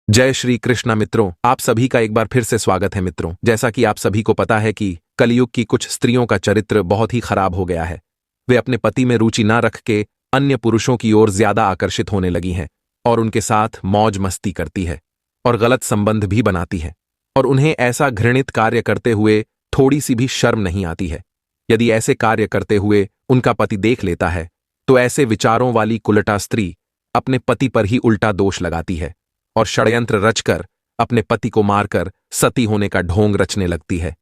जय श्री कृष्णा मित्रों, आप सभी का एक बार फिर से स्वागत है मित्रों। जैसा कि आप सभी को पता है कि कलयुग की कुछ स्त्रियों का चरित्र बहुत ही खराब हो गया है। वे अपने पति में रुचि ना रख के अन्य पुरुषों की ओर ज्यादा आकर्षित होने लगी हैं और उनके साथ मौज मस्ती करती है और गलत संबंध भी बनाती है, और उन्हें ऐसा घृणित कार्य करते हुए थोड़ी सी भी शर्म नहीं आती है। यदि ऐसे कार्य करते हुए उनका पति देख लेता है तो ऐसे विचारों वाली कुलटा स्त्री अपने पति पर ही उल्टा दोष लगाती है और षड्यंत्र रचकर अपने पति को मारकर सती होने का ढोंग रचने लगती है।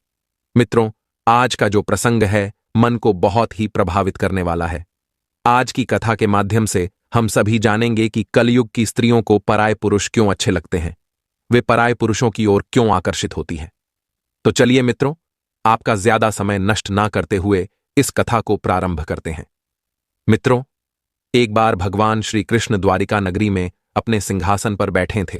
मित्रों, आज का जो प्रसंग है मन को बहुत ही प्रभावित करने वाला है। आज की कथा के माध्यम से हम सभी जानेंगे कि कलयुग की स्त्रियों को पराये पुरुष क्यों अच्छे लगते हैं, वे पराये पुरुषों की ओर क्यों आकर्षित होती हैं। तो चलिए मित्रों, आपका ज्यादा समय नष्ट ना करते हुए इस कथा को प्रारंभ करते हैं। मित्रों, एक बार भगवान श्री कृष्ण द्वारिका नगरी में अपने सिंहासन पर बैठे थे।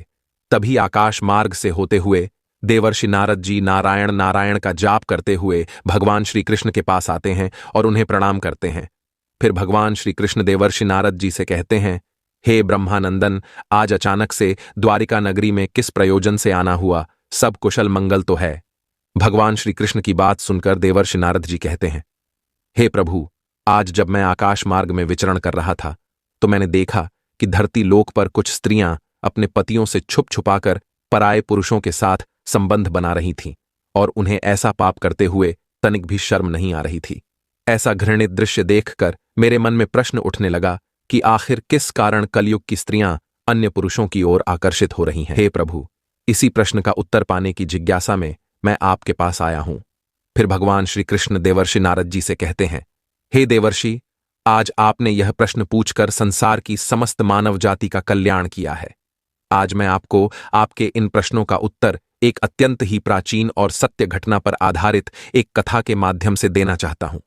तभी आकाश मार्ग से होते हुए देवर्षि नारद जी नारायण नारायण का जाप करते हुए भगवान श्री कृष्ण के पास आते हैं और उन्हें प्रणाम करते हैं। फिर भगवान श्री कृष्ण देवर्षि नारद जी से कहते हैं, हे ब्रह्मानंदन, आज अचानक से द्वारिका नगरी में किस प्रयोजन से आना हुआ? सब कुशल मंगल तो है? भगवान श्री कृष्ण की बात सुनकर देवर्षि नारद जी कहते हैं, हे प्रभु, आज जब मैं आकाश मार्ग में विचरण कर रहा था तो मैंने देखा कि धरती लोक पर कुछ स्त्रियां अपने पतियों से छुप छुपाकर पराये पुरुषों के साथ संबंध बना रही थीं और उन्हें ऐसा पाप करते हुए तनिक भी शर्म नहीं आ रही थी। ऐसा घृणित दृश्य देखकर मेरे मन में प्रश्न उठने लगा कि आखिर किस कारण कलयुग की स्त्रियां अन्य पुरुषों की ओर आकर्षित हो रही हैं। हे प्रभु, इसी प्रश्न का उत्तर पाने की जिज्ञासा में मैं आपके पास आया हूं। फिर भगवान श्री कृष्ण देवर्षि नारद जी से कहते हैं, हे देवर्षि, आज आपने यह प्रश्न पूछकर संसार की समस्त मानव जाति का कल्याण किया है। आज मैं आपको आपके इन प्रश्नों का उत्तर एक अत्यंत ही प्राचीन और सत्य घटना पर आधारित एक कथा के माध्यम से देना चाहता हूं।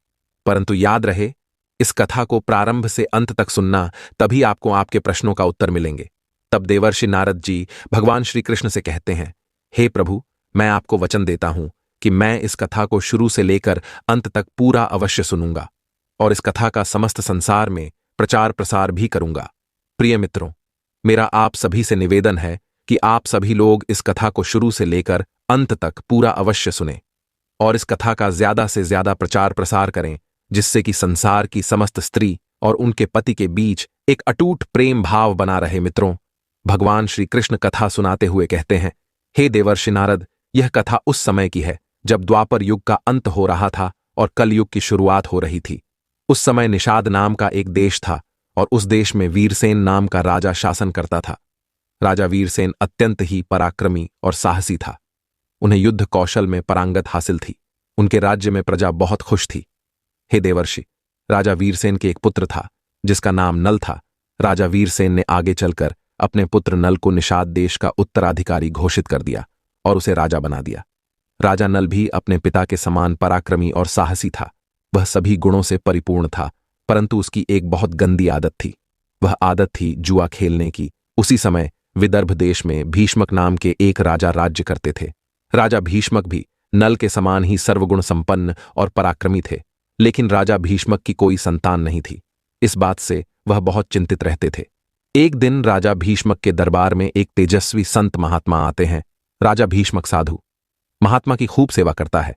परंतु याद रहे, इस कथा को प्रारंभ से अंत तक सुनना, तभी आपको आपके प्रश्नों का उत्तर मिलेंगे। तब देवर्षि नारद जी भगवान श्री कृष्ण से कहते हैं, हे प्रभु, मैं आपको वचन देता हूं कि मैं इस कथा को शुरू से लेकर अंत तक पूरा अवश्य सुनूंगा और इस कथा का समस्त संसार में प्रचार प्रसार भी करूंगा। प्रिय मित्रों, मेरा आप सभी से निवेदन है कि आप सभी लोग इस कथा को शुरू से लेकर अंत तक पूरा अवश्य सुनें और इस कथा का ज्यादा से ज्यादा प्रचार प्रसार करें, जिससे कि संसार की समस्त स्त्री और उनके पति के बीच एक अटूट प्रेम भाव बना रहे। मित्रों, भगवान श्री कृष्ण कथा सुनाते हुए कहते हैं, हे देवर्षि नारद, यह कथा उस समय की है जब द्वापर युग का अंत हो रहा था और कलयुग की शुरुआत हो रही थी। उस समय निषाद नाम का एक देश था और उस देश में वीरसेन नाम का राजा शासन करता था। राजा वीरसेन अत्यंत ही पराक्रमी और साहसी था। उन्हें युद्ध कौशल में पारंगत हासिल थी। उनके राज्य में प्रजा बहुत खुश थी। हे देवर्षि, राजा वीरसेन के एक पुत्र था जिसका नाम नल था। राजा वीरसेन ने आगे चलकर अपने पुत्र नल को निषाद देश का उत्तराधिकारी घोषित कर दिया और उसे राजा बना दिया। राजा नल भी अपने पिता के समान पराक्रमी और साहसी था। वह सभी गुणों से परिपूर्ण था, परंतु उसकी एक बहुत गंदी आदत थी। वह आदत थी जुआ खेलने की। उसी समय विदर्भ देश में भीष्मक नाम के एक राजा राज्य करते थे। राजा भीष्मक भी नल के समान ही सर्वगुण संपन्न और पराक्रमी थे, लेकिन राजा भीष्मक की कोई संतान नहीं थी। इस बात से वह बहुत चिंतित रहते थे। एक दिन राजा भीष्मक के दरबार में एक तेजस्वी संत महात्मा आते हैं। राजा भीष्मक साधु महात्मा की खूब सेवा करता है।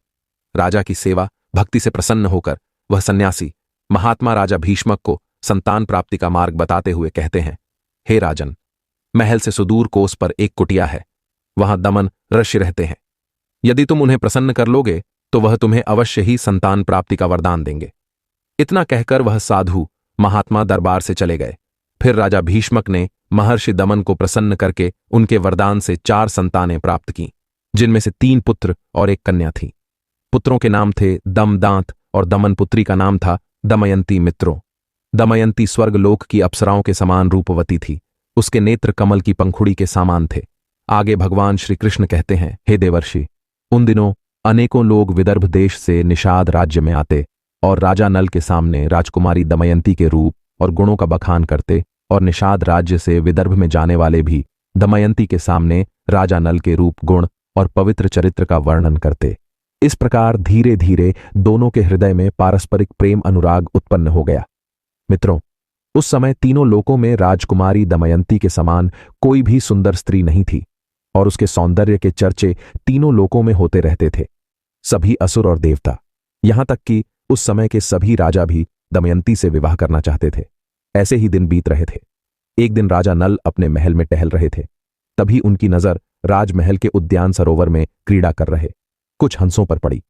राजा की सेवा भक्ति से प्रसन्न होकर वह सन्यासी महात्मा राजा भीष्मक को संतान प्राप्ति का मार्ग बताते हुए कहते हैं, हे राजन, महल से सुदूर कोस पर एक कुटिया है। वहां दमन ऋषि रहते हैं। यदि तुम उन्हें प्रसन्न कर लोगे तो वह तुम्हें अवश्य ही संतान प्राप्ति का वरदान देंगे। इतना कहकर वह साधु महात्मा दरबार से चले गए। फिर राजा भीष्मक ने महर्षि दमन को प्रसन्न करके उनके वरदान से 4 संतानें प्राप्त की, जिनमें से 3 पुत्र और 1 कन्या थी। पुत्रों के नाम थे दमदांत और दमन पुत्री का नाम था दमयंती। मित्रों, दमयंती स्वर्गलोक की अप्सराओं के समान रूपवती थी। उसके नेत्र कमल की पंखुड़ी के समान थे। आगे भगवान श्री कृष्ण कहते हैं, हे देवर्षि, उन दिनों अनेकों लोग विदर्भ देश से निषाद राज्य में आते और राजा नल के सामने राजकुमारी दमयंती के रूप और गुणों का बखान करते, और निषाद राज्य से विदर्भ में जाने वाले भी दमयंती के सामने राजा नल के रूप, गुण और पवित्र चरित्र का वर्णन करते। इस प्रकार धीरे धीरे दोनों के हृदय में पारस्परिक प्रेम अनुराग उत्पन्न हो गया। मित्रों, उस समय तीनों लोकों में राजकुमारी दमयंती के समान कोई भी सुंदर स्त्री नहीं थी। और उसके सौंदर्य के चर्चे तीनों लोकों में होते रहते थे, सभी असुर और देवता, यहां तक कि उस समय के सभी राजा भी दमयंती से विवाह करना चाहते थे। ऐसे ही दिन बीत रहे थे। एक दिन राजा नल अपने महल में टहल रहे थे। तभी उनकी नजर राजमहल के उद्यान सरोवर में क्रीड़ा कर रहे कुछ हंसों पर पड़ी।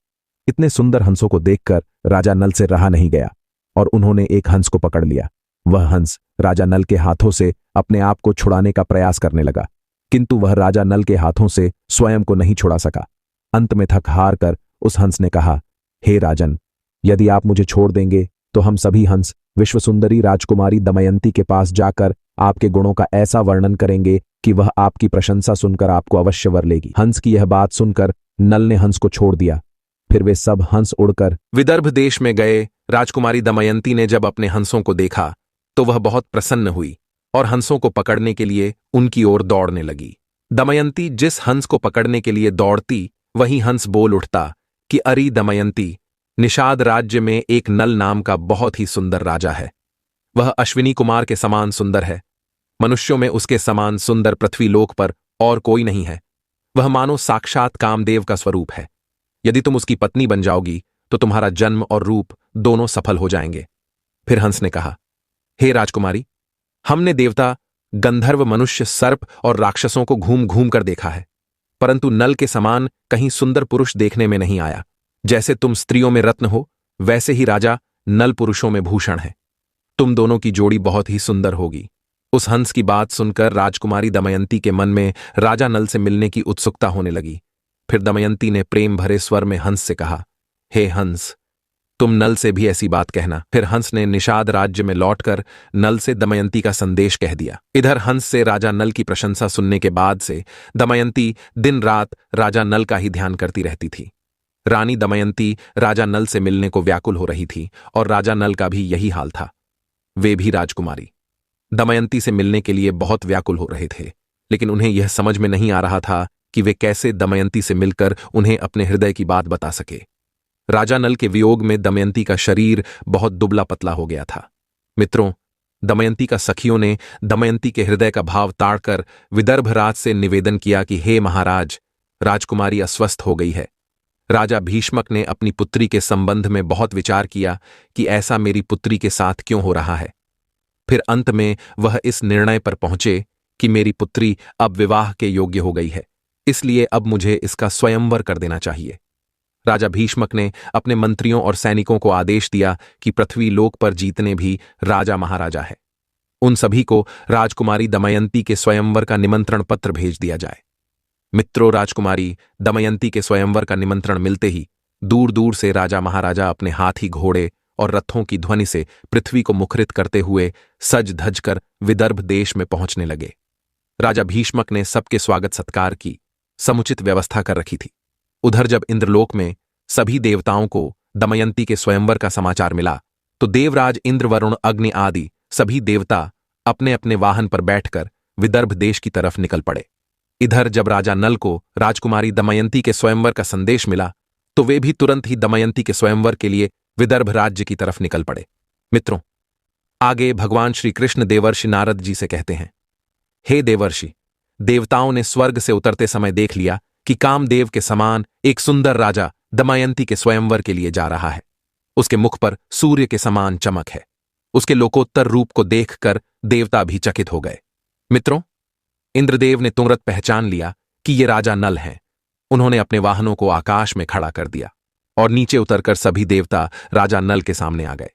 इतने सुंदर हंसों को देखकर राजा नल से रहा नहीं गया और उन्होंने एक हंस को पकड़ लिया। वह हंस राजा नल के हाथों से अपने आप को छुड़ाने का प्रयास करने लगा, किंतु वह राजा नल के हाथों से स्वयं को नहीं छुड़ा सका। अंत में थक हार कर उस हंस ने कहा, हे राजन, यदि आप मुझे छोड़ देंगे तो हम सभी हंस विश्वसुंदरी राजकुमारी दमयंती के पास जाकर आपके गुणों का ऐसा वर्णन करेंगे कि वह आपकी प्रशंसा सुनकर आपको अवश्य वर लेगी। हंस की यह बात सुनकर नल ने हंस को छोड़ दिया। फिर वे सब हंस उड़कर विदर्भ देश में गए। राजकुमारी दमयंती ने जब अपने हंसों को देखा तो वह बहुत प्रसन्न हुई और हंसों को पकड़ने के लिए उनकी ओर दौड़ने लगी। दमयंती जिस हंस को पकड़ने के लिए दौड़ती, वही हंस बोल उठता कि अरे दमयंती, निषाद राज्य में एक नल नाम का बहुत ही सुंदर राजा है। वह अश्विनी कुमार के समान सुंदर है। मनुष्यों में उसके समान सुंदर पृथ्वीलोक पर और कोई नहीं है। वह मानो साक्षात कामदेव का स्वरूप है। यदि तुम उसकी पत्नी बन जाओगी तो तुम्हारा जन्म और रूप दोनों सफल हो जाएंगे। फिर हंस ने कहा, हे राजकुमारी, हमने देवता, गंधर्व, मनुष्य, सर्प और राक्षसों को घूम घूम कर देखा है, परंतु नल के समान कहीं सुंदर पुरुष देखने में नहीं आया। जैसे तुम स्त्रियों में रत्न हो, वैसे ही राजा नल पुरुषों में भूषण है। तुम दोनों की जोड़ी बहुत ही सुंदर होगी। उस हंस की बात सुनकर राजकुमारी दमयंती के मन में राजा नल से मिलने की उत्सुकता होने लगी। फिर दमयंती ने प्रेम भरे स्वर में हंस से कहा, हे हंस, तुम नल से भी ऐसी बात कहना। फिर हंस ने निषाद राज्य में लौटकर नल से दमयंती का संदेश कह दिया। इधर हंस से राजा नल की प्रशंसा सुनने के बाद से दमयंती दिन रात राजा नल का ही ध्यान करती रहती थी। रानी दमयंती राजा नल से मिलने को व्याकुल हो रही थी और राजा नल का भी यही हाल था। वे भी राजकुमारी दमयंती से मिलने के लिए बहुत व्याकुल हो रहे थे, लेकिन उन्हें यह समझ में नहीं आ रहा था कि वे कैसे दमयंती से मिलकर उन्हें अपने हृदय की बात बता सके। राजा नल के वियोग में दमयंती का शरीर बहुत दुबला पतला हो गया था। मित्रों, दमयंती का सखियों ने दमयंती के हृदय का भाव ताड़कर विदर्भ राज से निवेदन किया कि हे महाराज, राजकुमारी अस्वस्थ हो गई है। राजा भीष्मक ने अपनी पुत्री के संबंध में बहुत विचार किया कि ऐसा मेरी पुत्री के साथ क्यों हो रहा है। फिर अंत में वह इस निर्णय पर पहुंचे कि मेरी पुत्री अब विवाह के योग्य हो गई है, इसलिए अब मुझे इसका स्वयंवर कर देना चाहिए। राजा भीष्मक ने अपने मंत्रियों और सैनिकों को आदेश दिया कि पृथ्वी लोक पर जीतने भी राजा महाराजा है। उन सभी को राजकुमारी दमयंती के स्वयंवर का निमंत्रण पत्र भेज दिया जाए। मित्रों, राजकुमारी दमयंती के स्वयंवर का निमंत्रण मिलते ही दूर दूर से राजा महाराजा अपने हाथी, घोड़े और रथों की ध्वनि से पृथ्वी को मुखरित करते हुए सज धज कर विदर्भ देश में पहुंचने लगे। राजा भीष्मक ने सबके स्वागत सत्कार की समुचित व्यवस्था कर रखी थी। उधर जब इंद्रलोक में सभी देवताओं को दमयंती के स्वयंवर का समाचार मिला तो देवराज इंद्र, वरुण, अग्नि आदि सभी देवता अपने अपने वाहन पर बैठकर विदर्भ देश की तरफ निकल पड़े। इधर जब राजा नल को राजकुमारी दमयंती के स्वयंवर का संदेश मिला तो वे भी तुरंत ही दमयंती के स्वयंवर के लिए विदर्भ राज्य की तरफ निकल पड़े। मित्रों, आगे भगवान श्री कृष्ण देवर्षि नारद जी से कहते हैं, हे देवर्षि, देवताओं ने स्वर्ग से उतरते समय देख लिया कि कामदेव के समान एक सुंदर राजा दमयंती के स्वयंवर के लिए जा रहा है। उसके मुख पर सूर्य के समान चमक है। उसके लोकोत्तर रूप को देखकर देवता भी चकित हो गए। मित्रों, इंद्रदेव ने तुरंत पहचान लिया कि ये राजा नल हैं। उन्होंने अपने वाहनों को आकाश में खड़ा कर दिया और नीचे उतरकर सभी देवता राजा नल के सामने आ गए।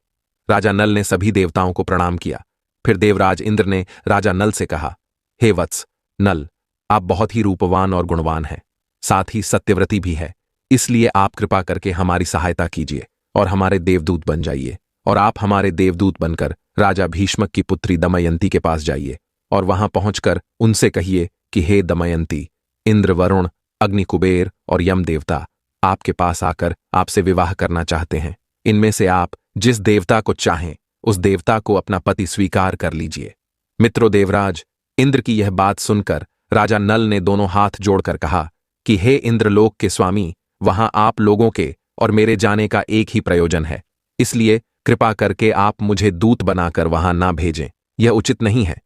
राजा नल ने सभी देवताओं को प्रणाम किया। फिर देवराज इंद्र ने राजा नल से कहा, हे वत्स नल, आप बहुत ही रूपवान और गुणवान हैं, साथ ही सत्यव्रती भी है, इसलिए आप कृपा करके हमारी सहायता कीजिए और हमारे देवदूत बन जाइए। और आप हमारे देवदूत बनकर राजा भीष्मक की पुत्री दमयंती के पास जाइए और वहां पहुंचकर उनसे कहिए कि हे दमयंती, इंद्र, वरुण, अग्नि, कुबेर और यम देवता आपके पास आकर आपसे विवाह करना चाहते हैं। इनमें से आप जिस देवता को चाहें उस देवता को अपना पति स्वीकार कर लीजिए। मित्रों, देवराज इंद्र की यह बात सुनकर राजा नल ने दोनों हाथ जोड़कर कहा कि हे इंद्रलोक के स्वामी, वहां आप लोगों के और मेरे जाने का एक ही प्रयोजन है, इसलिए कृपा करके आप मुझे दूत बनाकर वहां ना भेजें, यह उचित नहीं है।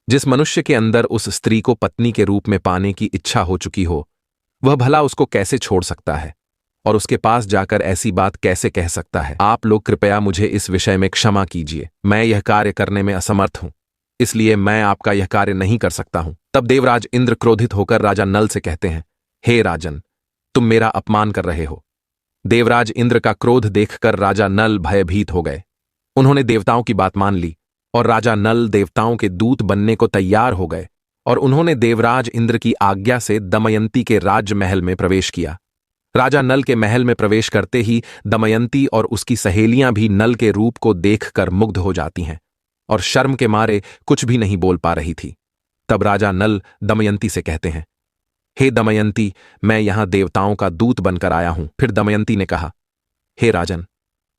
जिस मनुष्य के अंदर उस स्त्री को पत्नी के रूप में पाने की इच्छा हो चुकी हो, वह भला उसको कैसे छोड़ सकता है और उसके पास जाकर ऐसी बात कैसे कह सकता है? आप लोग कृपया मुझे इस विषय में क्षमा कीजिए। मैं यह कार्य करने में असमर्थ हूं, इसलिए मैं आपका यह कार्य नहीं कर सकता हूं। तब देवराज इंद्र क्रोधित होकर राजा नल से कहते हैं, हे राजन, तुम मेरा अपमान कर रहे हो। देवराज इंद्र का क्रोध देखकर राजा नल भयभीत हो गए। उन्होंने देवताओं की बात मान ली और राजा नल देवताओं के दूत बनने को तैयार हो गए और उन्होंने देवराज इंद्र की आज्ञा से दमयंती के राजमहल में प्रवेश किया। राजा नल के महल में प्रवेश करते ही दमयंती और उसकी सहेलियां भी नल के रूप को देखकर मुग्ध हो जाती हैं और शर्म के मारे कुछ भी नहीं बोल पा रही थी। तब राजा नल दमयंती से कहते हैं, हे दमयंती, मैं यहां देवताओं का दूत बनकर आया हूं। फिर दमयंती ने कहा, हे राजन,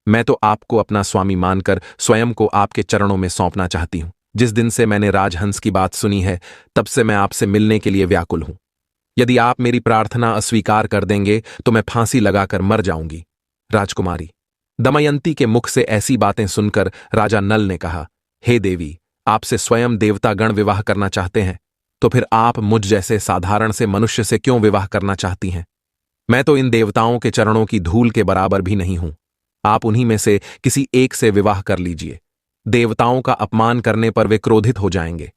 मैं तो आपको अपना स्वामी मानकर स्वयं को आपके चरणों में सौंपना चाहती हूं। जिस दिन से मैंने राजहंस की बात सुनी है, तब से मैं आपसे मिलने के लिए व्याकुल हूं। यदि आप मेरी प्रार्थना अस्वीकार कर देंगे तो मैं फांसी लगाकर मर जाऊंगी। राजकुमारी। दमयंती के मुख से ऐसी बातें सुनकर राजा नल ने कहा, हे देवी, आपसे स्वयं देवतागण विवाह करना चाहते हैं, तो फिर आप मुझ जैसे साधारण से मनुष्य से क्यों विवाह करना चाहती हैं? मैं तो इन देवताओं के चरणों की धूल के बराबर भी नहीं हूं। आप उन्हीं में से किसी एक से विवाह कर लीजिए। देवताओं का अपमान करने पर वे क्रोधित हो जाएंगे,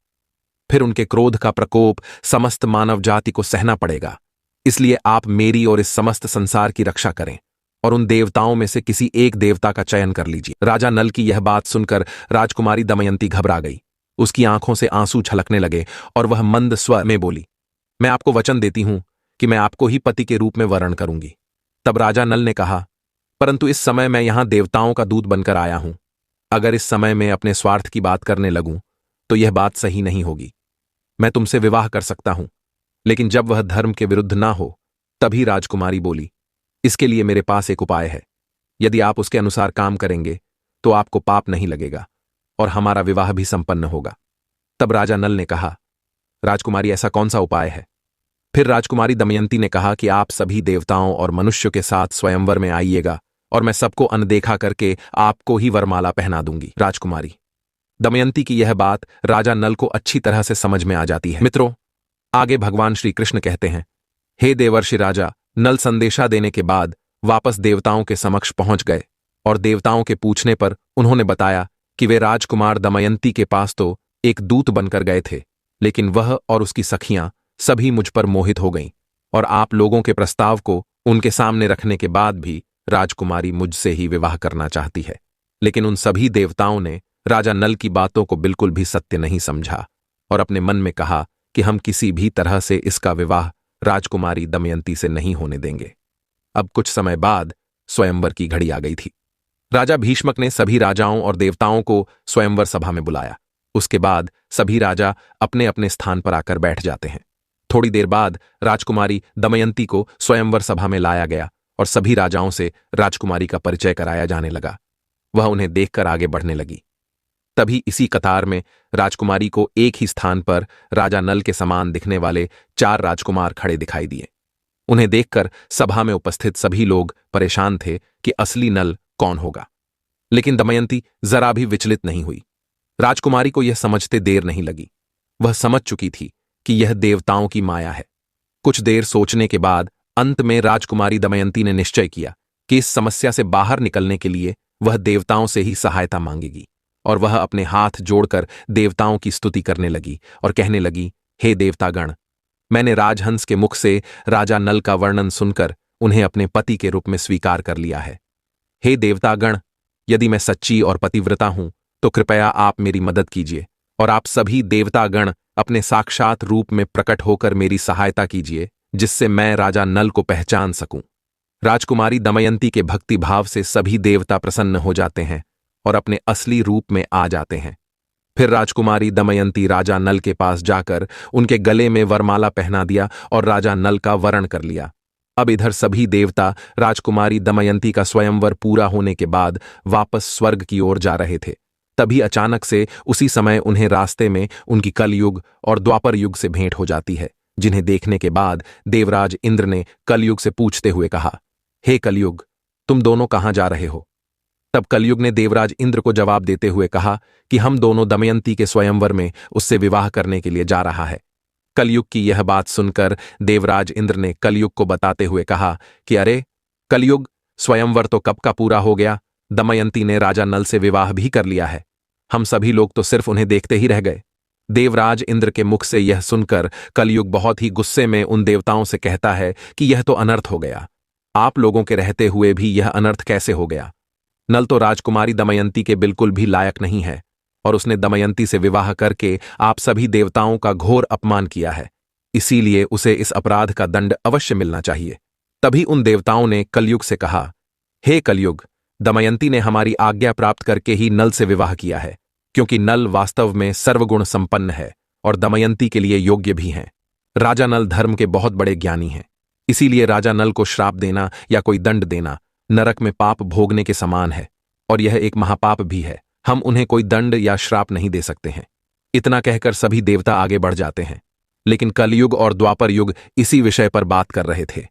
फिर उनके क्रोध का प्रकोप समस्त मानव जाति को सहना पड़ेगा। इसलिए आप मेरी और इस समस्त संसार की रक्षा करें और उन देवताओं में से किसी एक देवता का चयन कर लीजिए। राजा नल की यह बात सुनकर राजकुमारी दमयंती घबरा गई। उसकी आंखों से आंसू छलकने लगे और वह मंद स्वर में बोली, मैं आपको वचन देती हूं कि मैं आपको ही पति के रूप में वरण करूंगी। तब राजा नल ने कहा, परंतु इस समय मैं यहां देवताओं का दूत बनकर आया हूं। अगर इस समय मैं अपने स्वार्थ की बात करने लगूं तो यह बात सही नहीं होगी। मैं तुमसे विवाह कर सकता हूं, लेकिन जब वह धर्म के विरुद्ध ना हो। तभी राजकुमारी बोली, इसके लिए मेरे पास एक उपाय है। यदि आप उसके अनुसार काम करेंगे तो आपको पाप नहीं लगेगा और हमारा विवाह भी संपन्न होगा। तब राजा नल ने कहा, राजकुमारी, ऐसा कौन सा उपाय है? फिर राजकुमारी दमयंती ने कहा कि आप सभी देवताओं और मनुष्यों के साथ स्वयंवर में आइएगा और मैं सबको अनदेखा करके आपको ही वरमाला पहना दूंगी। राजकुमारी। दमयंती की यह बात राजा नल को अच्छी तरह से समझ में आ जाती है। मित्रों, आगे भगवान श्री कृष्ण कहते हैं, हे देवर्षि राजा, नल संदेशा देने के बाद वापस देवताओं के समक्ष पहुंच गए और देवताओं के पूछने पर उन्होंने बताया कि वे राजकुमार दमयंती के पास तो एक दूत बनकर गए थे, लेकिन वह और उसकी सखियां सभी मुझ पर मोहित हो गईं और आप लोगों के प्रस्ताव को उनके सामने रखने के बाद भी राजकुमारी मुझसे ही विवाह करना चाहती है। लेकिन उन सभी देवताओं ने राजा नल की बातों को बिल्कुल भी सत्य नहीं समझा और अपने मन में कहा कि हम किसी भी तरह से इसका विवाह राजकुमारी दमयंती से नहीं होने देंगे। अब कुछ समय बाद स्वयंवर की घड़ी आ गई थी। राजा भीष्मक ने सभी राजाओं और देवताओं को स्वयंवर सभा में बुलाया। उसके बाद सभी राजा अपने अपने स्थान पर आकर बैठ जाते हैं। थोड़ी देर बाद राजकुमारी दमयंती को स्वयंवर सभा में लाया गया और सभी राजाओं से राजकुमारी का परिचय कराया जाने लगा। वह उन्हें देखकर आगे बढ़ने लगी। तभी इसी कतार में राजकुमारी को एक ही स्थान पर राजा नल के समान दिखने वाले 4 राजकुमार खड़े दिखाई दिए। उन्हें देखकर सभा में उपस्थित सभी लोग परेशान थे कि असली नल कौन होगा, लेकिन दमयंती जरा भी विचलित नहीं हुई। राजकुमारी को यह समझते देर नहीं लगी। वह समझ चुकी थी कि यह देवताओं की माया है। कुछ देर सोचने के बाद अंत में राजकुमारी दमयंती ने निश्चय किया कि इस समस्या से बाहर निकलने के लिए वह देवताओं से ही सहायता मांगेगी और वह अपने हाथ जोड़कर देवताओं की स्तुति करने लगी और कहने लगी, हे देवतागण, मैंने राजहंस के मुख से राजा नल का वर्णन सुनकर उन्हें अपने पति के रूप में स्वीकार कर लिया है। हे देवतागण, यदि मैं सच्ची और पतिव्रता हूं तो कृपया आप मेरी मदद कीजिए और आप सभी देवतागण अपने साक्षात रूप में प्रकट होकर मेरी सहायता कीजिए, जिससे मैं राजा नल को पहचान सकूं। राजकुमारी दमयंती के भक्ति भाव से सभी देवता प्रसन्न हो जाते हैं और अपने असली रूप में आ जाते हैं। फिर राजकुमारी दमयंती राजा नल के पास जाकर उनके गले में वरमाला पहना दिया और राजा नल का वरण कर लिया। अब इधर सभी देवता राजकुमारी दमयंती का स्वयंवर पूरा होने के बाद वापस स्वर्ग की ओर जा रहे थे। तभी अचानक से उसी समय उन्हें रास्ते में उनकी कलयुग और द्वापर युग से भेंट हो जाती है, जिन्हें देखने के बाद देवराज इंद्र ने कलयुग से पूछते हुए कहा, हे कलयुग, तुम दोनों कहां जा रहे हो? तब कलयुग ने देवराज इंद्र को जवाब देते हुए कहा कि हम दोनों दमयंती के स्वयंवर में उससे विवाह करने के लिए जा रहा है। कलयुग की यह बात सुनकर देवराज इंद्र ने कलयुग को बताते हुए कहा कि अरे कलयुग, स्वयंवर तो कब का पूरा हो गया, दमयंती ने राजा नल से विवाह भी कर लिया है। हम सभी लोग तो सिर्फ उन्हें देखते ही रह गए। देवराज इंद्र के मुख से यह सुनकर कलयुग बहुत ही गुस्से में उन देवताओं से कहता है कि यह तो अनर्थ हो गया। आप लोगों के रहते हुए भी यह अनर्थ कैसे हो गया? नल तो राजकुमारी दमयंती के बिल्कुल भी लायक नहीं है और उसने दमयंती से विवाह करके आप सभी देवताओं का घोर अपमान किया है। इसीलिए उसे इस अपराध का दंड अवश्य मिलना चाहिए। तभी उन देवताओं ने कलयुग से कहा, हे कलयुग, दमयंती ने हमारी आज्ञा प्राप्त करके ही नल से विवाह किया है, क्योंकि नल वास्तव में सर्वगुण संपन्न है और दमयंती के लिए योग्य भी हैं। राजा नल धर्म के बहुत बड़े ज्ञानी हैं। इसीलिए राजा नल को श्राप देना या कोई दंड देना नरक में पाप भोगने के समान है और यह एक महापाप भी है। हम उन्हें कोई दंड या श्राप नहीं दे सकते हैं। इतना कहकर सभी देवता आगे बढ़ जाते हैं। लेकिन कलयुग और द्वापर युग इसी विषय पर बात कर रहे थे।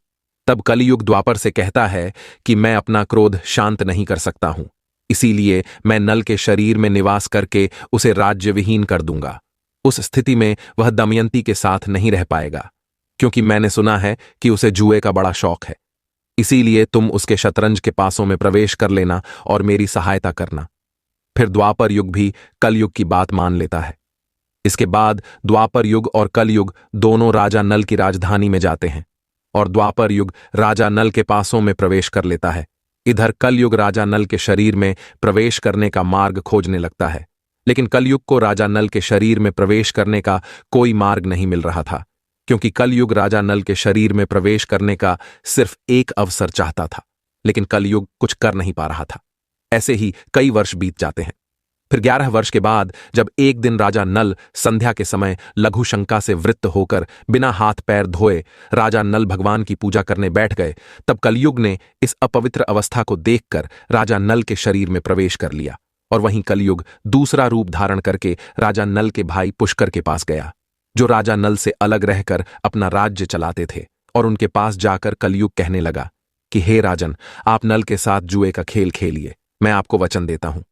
तब कलयुग द्वापर से कहता है कि मैं अपना क्रोध शांत नहीं कर सकता हूं, इसीलिए मैं नल के शरीर में निवास करके उसे राज्यविहीन कर दूंगा। उस स्थिति में वह दमयंती के साथ नहीं रह पाएगा, क्योंकि मैंने सुना है कि उसे जुए का बड़ा शौक है। इसीलिए तुम उसके शतरंज के पासों में प्रवेश कर लेना और मेरी सहायता करना। फिर द्वापर युग भी कलयुग की बात मान लेता है। इसके बाद द्वापर युग और कलयुग दोनों राजा नल की राजधानी में जाते हैं और द्वापर युग राजा नल के पासों में प्रवेश कर लेता है। इधर कलयुग राजा नल के शरीर में प्रवेश करने का मार्ग खोजने लगता है, लेकिन कलयुग को राजा नल के शरीर में प्रवेश करने का कोई मार्ग नहीं मिल रहा था, क्योंकि कलयुग राजा नल के शरीर में प्रवेश करने का सिर्फ एक अवसर चाहता था, लेकिन कलयुग कुछ कर नहीं पा रहा था। ऐसे ही कई वर्ष बीत जाते हैं। फिर 11 वर्ष के बाद जब एक दिन राजा नल संध्या के समय लघु शंका से वृत्त होकर बिना हाथ पैर धोए राजा नल भगवान की पूजा करने बैठ गए, तब कलयुग ने इस अपवित्र अवस्था को देखकर राजा नल के शरीर में प्रवेश कर लिया और वहीं कलयुग दूसरा रूप धारण करके राजा नल के भाई पुष्कर के पास गया, जो राजा नल से अलग रहकर अपना राज्य चलाते थे। और उनके पास जाकर कलयुग कहने लगा कि हे राजन, आप नल के साथ जुए का खेल खेलिए। मैं आपको वचन देता हूं,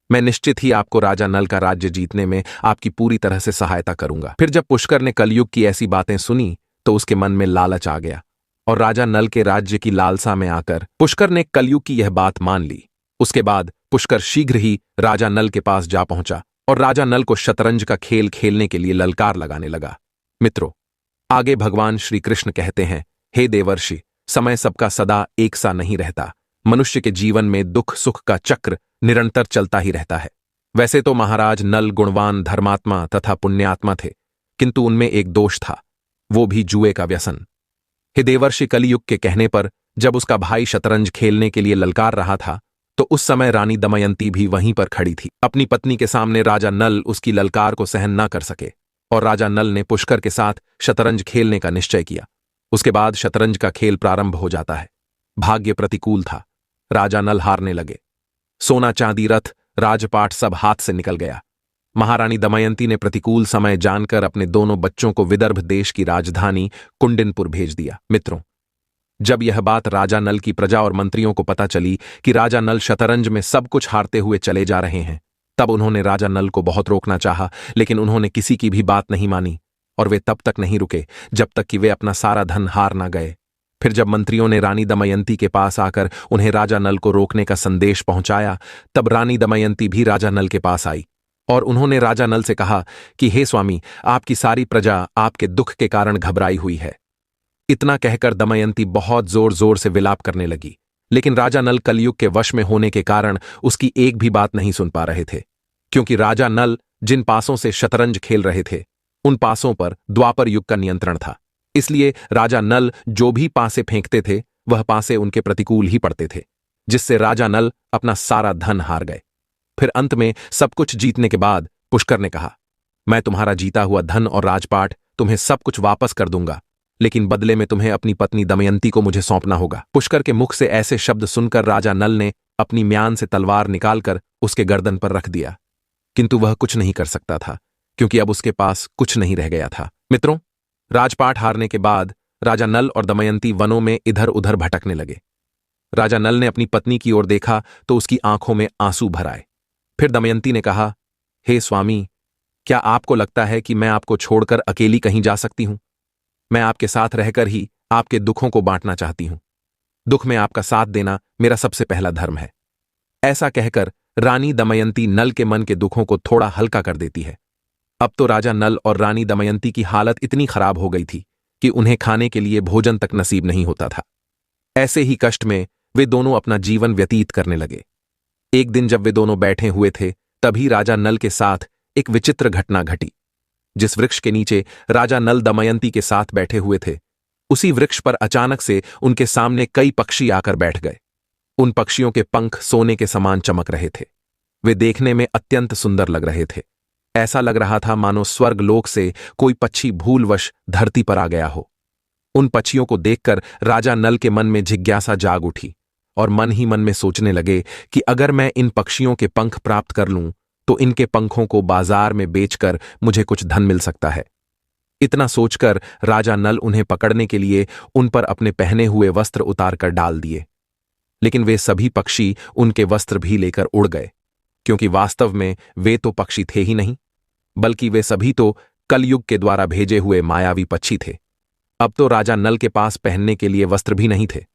मैं निश्चित ही आपको राजा नल का राज्य जीतने में आपकी पूरी तरह से सहायता करूंगा। फिर जब पुष्कर ने कलयुग की ऐसी बातें सुनी तो उसके मन में लालच आ गया और राजा नल के राज्य की लालसा में आकर पुष्कर ने कलयुग की यह बात मान ली। उसके बाद पुष्कर शीघ्र ही राजा नल के पास जा पहुंचा और राजा नल को शतरंज का खेल खेलने के लिए ललकार लगाने लगा। मित्रों, आगे भगवान श्री कृष्ण कहते हैं, हे देवर्षि, समय सबका सदा एक सा नहीं रहता। मनुष्य के जीवन में दुख सुख का चक्र निरंतर चलता ही रहता है। वैसे तो महाराज नल गुणवान, धर्मात्मा तथा पुण्यात्मा थे, किंतु उनमें एक दोष था, वो भी जुए का व्यसन। हे देवर्षि, कलियुग के कहने पर जब उसका भाई शतरंज खेलने के लिए ललकार रहा था तो उस समय रानी दमयंती भी वहीं पर खड़ी थी। अपनी पत्नी के सामने राजा नल उसकी ललकार को सहन न कर सके और राजा नल ने पुष्कर के साथ शतरंज खेलने का निश्चय किया। उसके बाद शतरंज का खेल प्रारंभ हो जाता है। भाग्य प्रतिकूल था। राजा नल हारने लगे। सोना चांदी रथ राजपाट सब हाथ से निकल गया। महारानी दमयंती ने प्रतिकूल समय जानकर अपने दोनों बच्चों को विदर्भ देश की राजधानी कुंडिनपुर भेज दिया। मित्रों, जब यह बात राजा नल की प्रजा और मंत्रियों को पता चली कि राजा नल शतरंज में सब कुछ हारते हुए चले जा रहे हैं, तब उन्होंने राजा नल को बहुत रोकना चाहा, लेकिन उन्होंने किसी की भी बात नहीं मानी और वे तब तक नहीं रुके जब तक कि वे अपना सारा धन हार ना गए। फिर जब मंत्रियों ने रानी दमयंती के पास आकर उन्हें राजा नल को रोकने का संदेश पहुंचाया, तब रानी दमयंती भी राजा नल के पास आई और उन्होंने राजा नल से कहा कि हे स्वामी, आपकी सारी प्रजा आपके दुख के कारण घबराई हुई है। इतना कहकर दमयंती बहुत जोर जोर से विलाप करने लगी, लेकिन राजा नल कलयुग के वश में होने के कारण उसकी एक भी बात नहीं सुन पा रहे थे, क्योंकि राजा नल जिन पासों से शतरंज खेल रहे थे उन पासों पर द्वापर युग का नियंत्रण था। इसलिए राजा नल जो भी पासे फेंकते थे वह पासे उनके प्रतिकूल ही पड़ते थे, जिससे राजा नल अपना सारा धन हार गए। फिर अंत में सब कुछ जीतने के बाद पुष्कर ने कहा, मैं तुम्हारा जीता हुआ धन और राजपाट तुम्हें सब कुछ वापस कर दूंगा, लेकिन बदले में तुम्हें अपनी पत्नी दमयंती को मुझे सौंपना होगा। पुष्कर के मुख से ऐसे शब्द सुनकर राजा नल ने अपनी म्यान से तलवार निकालकर उसके गर्दन पर रख दिया, किंतु वह कुछ नहीं कर सकता था, क्योंकि अब उसके पास कुछ नहीं रह गया था। मित्रों, राजपाट हारने के बाद राजा नल और दमयंती वनों में इधर उधर भटकने लगे। राजा नल ने अपनी पत्नी की ओर देखा तो उसकी आंखों में आंसू भर आए। फिर दमयंती ने कहा, हे स्वामी, क्या आपको लगता है कि मैं आपको छोड़कर अकेली कहीं जा सकती हूं? मैं आपके साथ रहकर ही आपके दुखों को बांटना चाहती हूं। दुख में आपका साथ देना मेरा सबसे पहला धर्म है। ऐसा कहकर रानी दमयंती नल के मन के दुखों को थोड़ा हल्का कर देती है। अब तो राजा नल और रानी दमयंती की हालत इतनी खराब हो गई थी कि उन्हें खाने के लिए भोजन तक नसीब नहीं होता था। ऐसे ही कष्ट में वे दोनों अपना जीवन व्यतीत करने लगे। एक दिन जब वे दोनों बैठे हुए थे, तभी राजा नल के साथ एक विचित्र घटना घटी। जिस वृक्ष के नीचे राजा नल दमयंती के साथ बैठे हुए थे, उसी वृक्ष पर अचानक से उनके सामने कई पक्षी आकर बैठ गए। उन पक्षियों के पंख सोने के समान चमक रहे थे। वे देखने में अत्यंत सुंदर लग रहे थे। ऐसा लग रहा था मानो स्वर्ग लोक से कोई पक्षी भूलवश धरती पर आ गया हो। उन पक्षियों को देखकर राजा नल के मन में जिज्ञासा जाग उठी और मन ही मन में सोचने लगे कि अगर मैं इन पक्षियों के पंख प्राप्त कर लूं तो इनके पंखों को बाजार में बेचकर मुझे कुछ धन मिल सकता है। इतना सोचकर राजा नल उन्हें पकड़ने के लिए उन पर अपने पहने हुए वस्त्र उतारकर डाल दिए। लेकिन वे सभी पक्षी उनके वस्त्र भी लेकर उड़ गए, क्योंकि वास्तव में वे तो पक्षी थे ही नहीं, बल्कि वे सभी तो कलयुग के द्वारा भेजे हुए मायावी पक्षी थे। अब तो राजा नल के पास पहनने के लिए वस्त्र भी नहीं थे।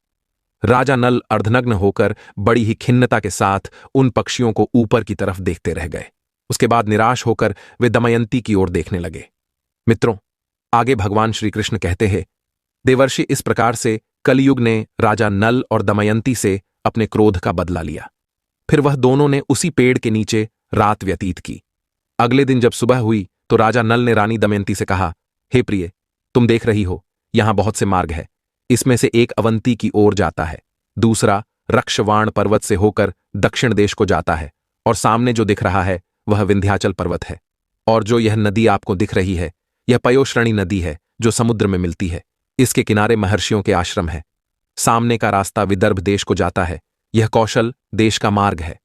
राजा नल अर्धनग्न होकर बड़ी ही खिन्नता के साथ उन पक्षियों को ऊपर की तरफ देखते रह गए। उसके बाद निराश होकर वे दमयंती की ओर देखने लगे। मित्रों, आगे भगवान श्री कृष्ण कहते हैं, देवर्षि, इस प्रकार से कलयुग ने राजा नल और दमयंती से अपने क्रोध का बदला लिया। फिर वह दोनों ने उसी पेड़ के नीचे रात व्यतीत की। अगले दिन जब सुबह हुई तो राजा नल ने रानी दमयंती से कहा, हे प्रिय, तुम देख रही हो, यहां बहुत से मार्ग है। इसमें से एक अवंती की ओर जाता है, दूसरा रक्षवाण पर्वत से होकर दक्षिण देश को जाता है, और सामने जो दिख रहा है वह विंध्याचल पर्वत है। और जो यह नदी आपको दिख रही है, यह पयोश्रणी नदी है जो समुद्र में मिलती है। इसके किनारे महर्षियों के आश्रम है। सामने का रास्ता विदर्भ देश को जाता है, यह कौशल देश का मार्ग है।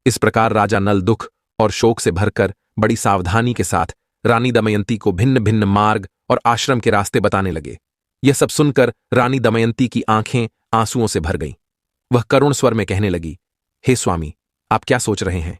इस प्रकार राजा नल दुख और शोक से भरकर बड़ी सावधानी के साथ रानी दमयंती को भिन्न भिन्न मार्ग और आश्रम के रास्ते बताने लगे। यह सब सुनकर रानी दमयंती की आंखें आंसुओं से भर गईं। वह करुण स्वर में कहने लगी, हे स्वामी, आप क्या सोच रहे हैं?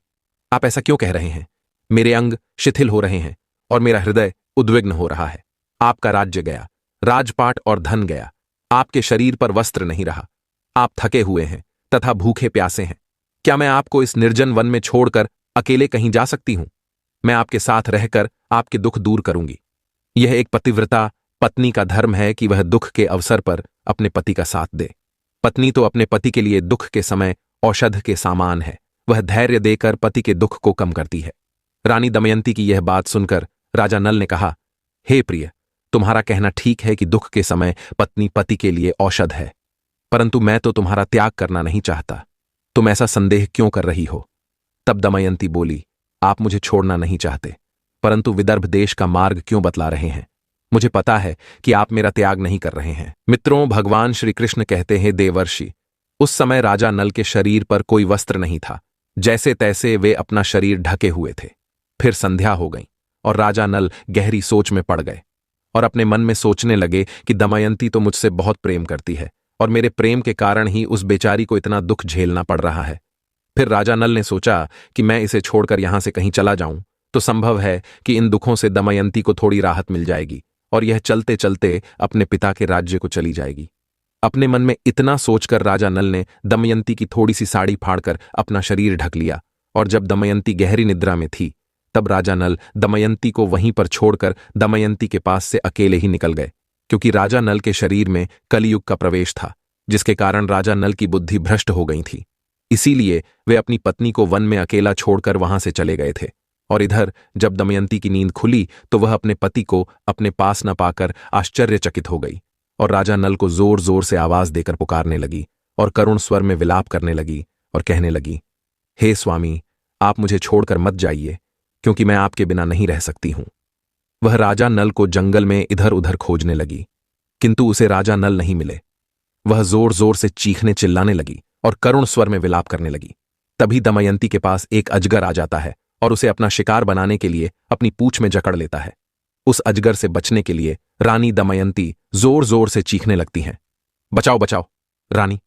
आप ऐसा क्यों कह रहे हैं? मेरे अंग शिथिल हो रहे हैं और मेरा हृदय उद्विग्न हो रहा है। आपका राज्य गया, राजपाट और धन गया, आपके शरीर पर वस्त्र नहीं रहा, आप थके हुए हैं तथा भूखे प्यासे हैं। क्या मैं आपको इस निर्जन वन में छोड़कर अकेले कहीं जा सकती हूं? मैं आपके साथ रहकर आपके दुख दूर करूंगी। यह एक पतिव्रता पत्नी का धर्म है कि वह दुख के अवसर पर अपने पति का साथ दे। पत्नी तो अपने पति के लिए दुख के समय औषध के सामान है। वह धैर्य देकर पति के दुख को कम करती है। रानी दमयंती की यह बात सुनकर राजा नल ने कहा, हे प्रिय, तुम्हारा कहना ठीक है कि दुख के समय पत्नी पति के लिए औषध है, परंतु मैं तो तुम्हारा त्याग करना नहीं चाहता। तुम ऐसा संदेह क्यों कर रही हो? तब दमयंती बोली, आप मुझे छोड़ना नहीं चाहते, परंतु विदर्भ देश का मार्ग क्यों बतला रहे हैं? मुझे पता है कि आप मेरा त्याग नहीं कर रहे हैं। मित्रों, भगवान श्री कृष्ण कहते हैं, देवर्षि, उस समय राजा नल के शरीर पर कोई वस्त्र नहीं था। जैसे तैसे वे अपना शरीर ढके हुए थे। फिर संध्या हो गई और राजा नल गहरी सोच में पड़ गए और अपने मन में सोचने लगे कि दमयंती तो मुझसे बहुत प्रेम करती है और मेरे प्रेम के कारण ही उस बेचारी को इतना दुख झेलना पड़ रहा है। फिर राजा नल ने सोचा कि मैं इसे छोड़कर यहां से कहीं चला जाऊं तो संभव है कि इन दुखों से दमयंती को थोड़ी राहत मिल जाएगी और यह चलते चलते अपने पिता के राज्य को चली जाएगी। अपने मन में इतना सोचकर राजा नल ने दमयंती की थोड़ी सी साड़ी फाड़कर अपना शरीर ढक लिया, और जब दमयंती गहरी निद्रा में थी तब राजा नल दमयंती को वहीं पर छोड़कर दमयंती के पास से अकेले ही निकल गए, क्योंकि राजा नल के शरीर में कलयुग का प्रवेश था, जिसके कारण राजा नल की बुद्धि भ्रष्ट हो गई थी। इसीलिए वे अपनी पत्नी को वन में अकेला छोड़कर वहां से चले गए थे। और इधर जब दमयंती की नींद खुली तो वह अपने पति को अपने पास न पाकर आश्चर्यचकित हो गई और राजा नल को जोर जोर से आवाज देकर पुकारने लगी और करुण स्वर में विलाप करने लगी और कहने लगी, हे स्वामी, आप मुझे छोड़कर मत जाइए, क्योंकि मैं आपके बिना नहीं रह सकती हूं। वह राजा नल को जंगल में इधर उधर खोजने लगी, किंतु उसे राजा नल नहीं मिले। वह जोर जोर से चीखने चिल्लाने लगी और करुण स्वर में विलाप करने लगी। तभी दमयंती के पास एक अजगर आ जाता है और उसे अपना शिकार बनाने के लिए अपनी पूंछ में जकड़ लेता है। उस अजगर से बचने के लिए रानी दमयंती जोर जोर से चीखने लगती हैं, बचाओ बचाओ रानी।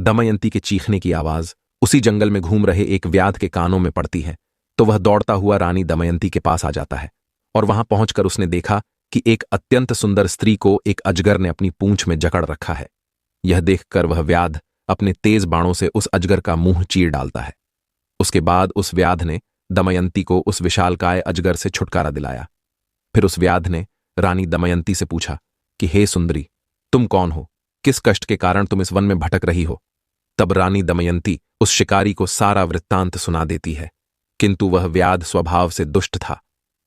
दमयंती के चीखने की आवाज उसी जंगल में घूम रहे एक व्याध के कानों में पड़ती है तो वह दौड़ता हुआ रानी दमयंती के पास आ जाता है और वहां पहुंचकर उसने देखा कि एक अत्यंत सुंदर स्त्री को एक अजगर ने अपनी पूंछ में जकड़ रखा है। यह देखकर वह व्याध अपने तेज बाणों से उस अजगर का मुंह चीर डालता है। उसके बाद उस व्याध ने दमयंती को उस विशालकाय अजगर से छुटकारा दिलाया। फिर उस व्याध ने रानी दमयंती से पूछा कि हे सुंदरी, तुम कौन हो? किस कष्ट के कारण तुम इस वन में भटक रही हो? तब रानी दमयंती उस शिकारी को सारा वृत्तांत सुना देती है, किंतु वह व्याध स्वभाव से दुष्ट था।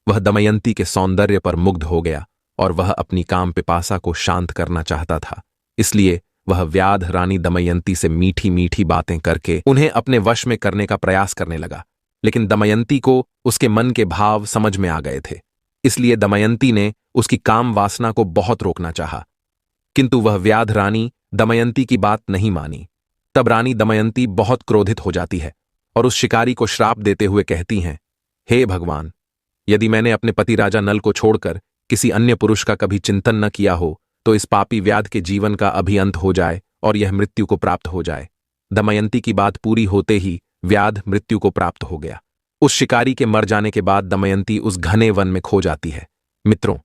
वह दमयंती के सौंदर्य पर मुग्ध हो गया और वह अपनी काम पिपासा को शांत करना चाहता था। इसलिए वह व्याध रानी दमयंती से मीठी मीठी बातें करके उन्हें अपने वश में करने का प्रयास करने लगा, लेकिन दमयंती को उसके मन के भाव समझ में आ गए थे। इसलिए दमयंती ने उसकी काम वासना को बहुत रोकना चाहा, किंतु वह व्याध रानी दमयंती की बात नहीं मानी। तब रानी दमयंती बहुत क्रोधित हो जाती है और उस शिकारी को श्राप देते हुए कहती हैं, हे भगवान, यदि मैंने अपने पति राजा नल को छोड़कर किसी अन्य पुरुष का कभी चिंतन न किया हो तो इस पापी व्याध के जीवन का अभी अंत हो जाए और यह मृत्यु को प्राप्त हो जाए। दमयंती की बात पूरी होते ही व्याध मृत्यु को प्राप्त हो गया। उस शिकारी के मर जाने के बाद दमयंती उस घने वन में खो जाती है। मित्रों,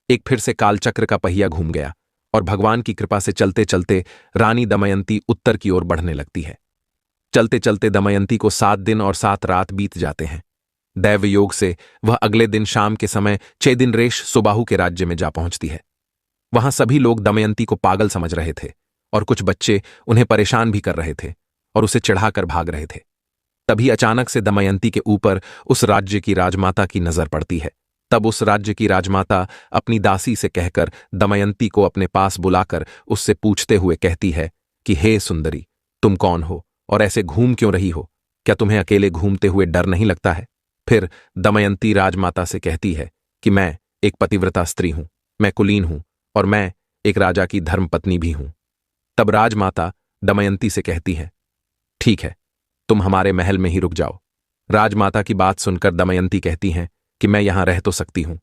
एक फिर से कालचक्र का पहिया घूम गया और भगवान की कृपा से चलते चलते रानी दमयंती उत्तर की ओर बढ़ने लगती है। चलते चलते दमयंती को 7 दिन और 7 रात बीत जाते हैं। दैव योग से वह अगले दिन शाम के समय 6 दिन रेश सुबाहु के राज्य में जा पहुंचती है। वहां सभी लोग दमयंती को पागल समझ रहे थे और कुछ बच्चे उन्हें परेशान भी कर रहे थे और उसे चिढ़ाकर भाग रहे थे। तभी अचानक से दमयंती के ऊपर उस राज्य की राजमाता की नजर पड़ती है। तब उस राज्य की राजमाता अपनी दासी से कहकर दमयंती को अपने पास बुलाकर उससे पूछते हुए कहती है कि हे सुंदरी, तुम कौन हो और ऐसे घूम क्यों रही हो? क्या तुम्हें अकेले घूमते हुए डर नहीं लगता है? फिर दमयंती राजमाता से कहती है कि मैं एक पतिव्रता स्त्री हूं, मैं कुलीन हूं और मैं एक राजा की धर्मपत्नी भी हूं। तब राजमाता दमयंती से कहती है, ठीक है, तुम हमारे महल में ही रुक जाओ। राजमाता की बात सुनकर दमयंती कहती हैं कि मैं यहां रह तो सकती हूं,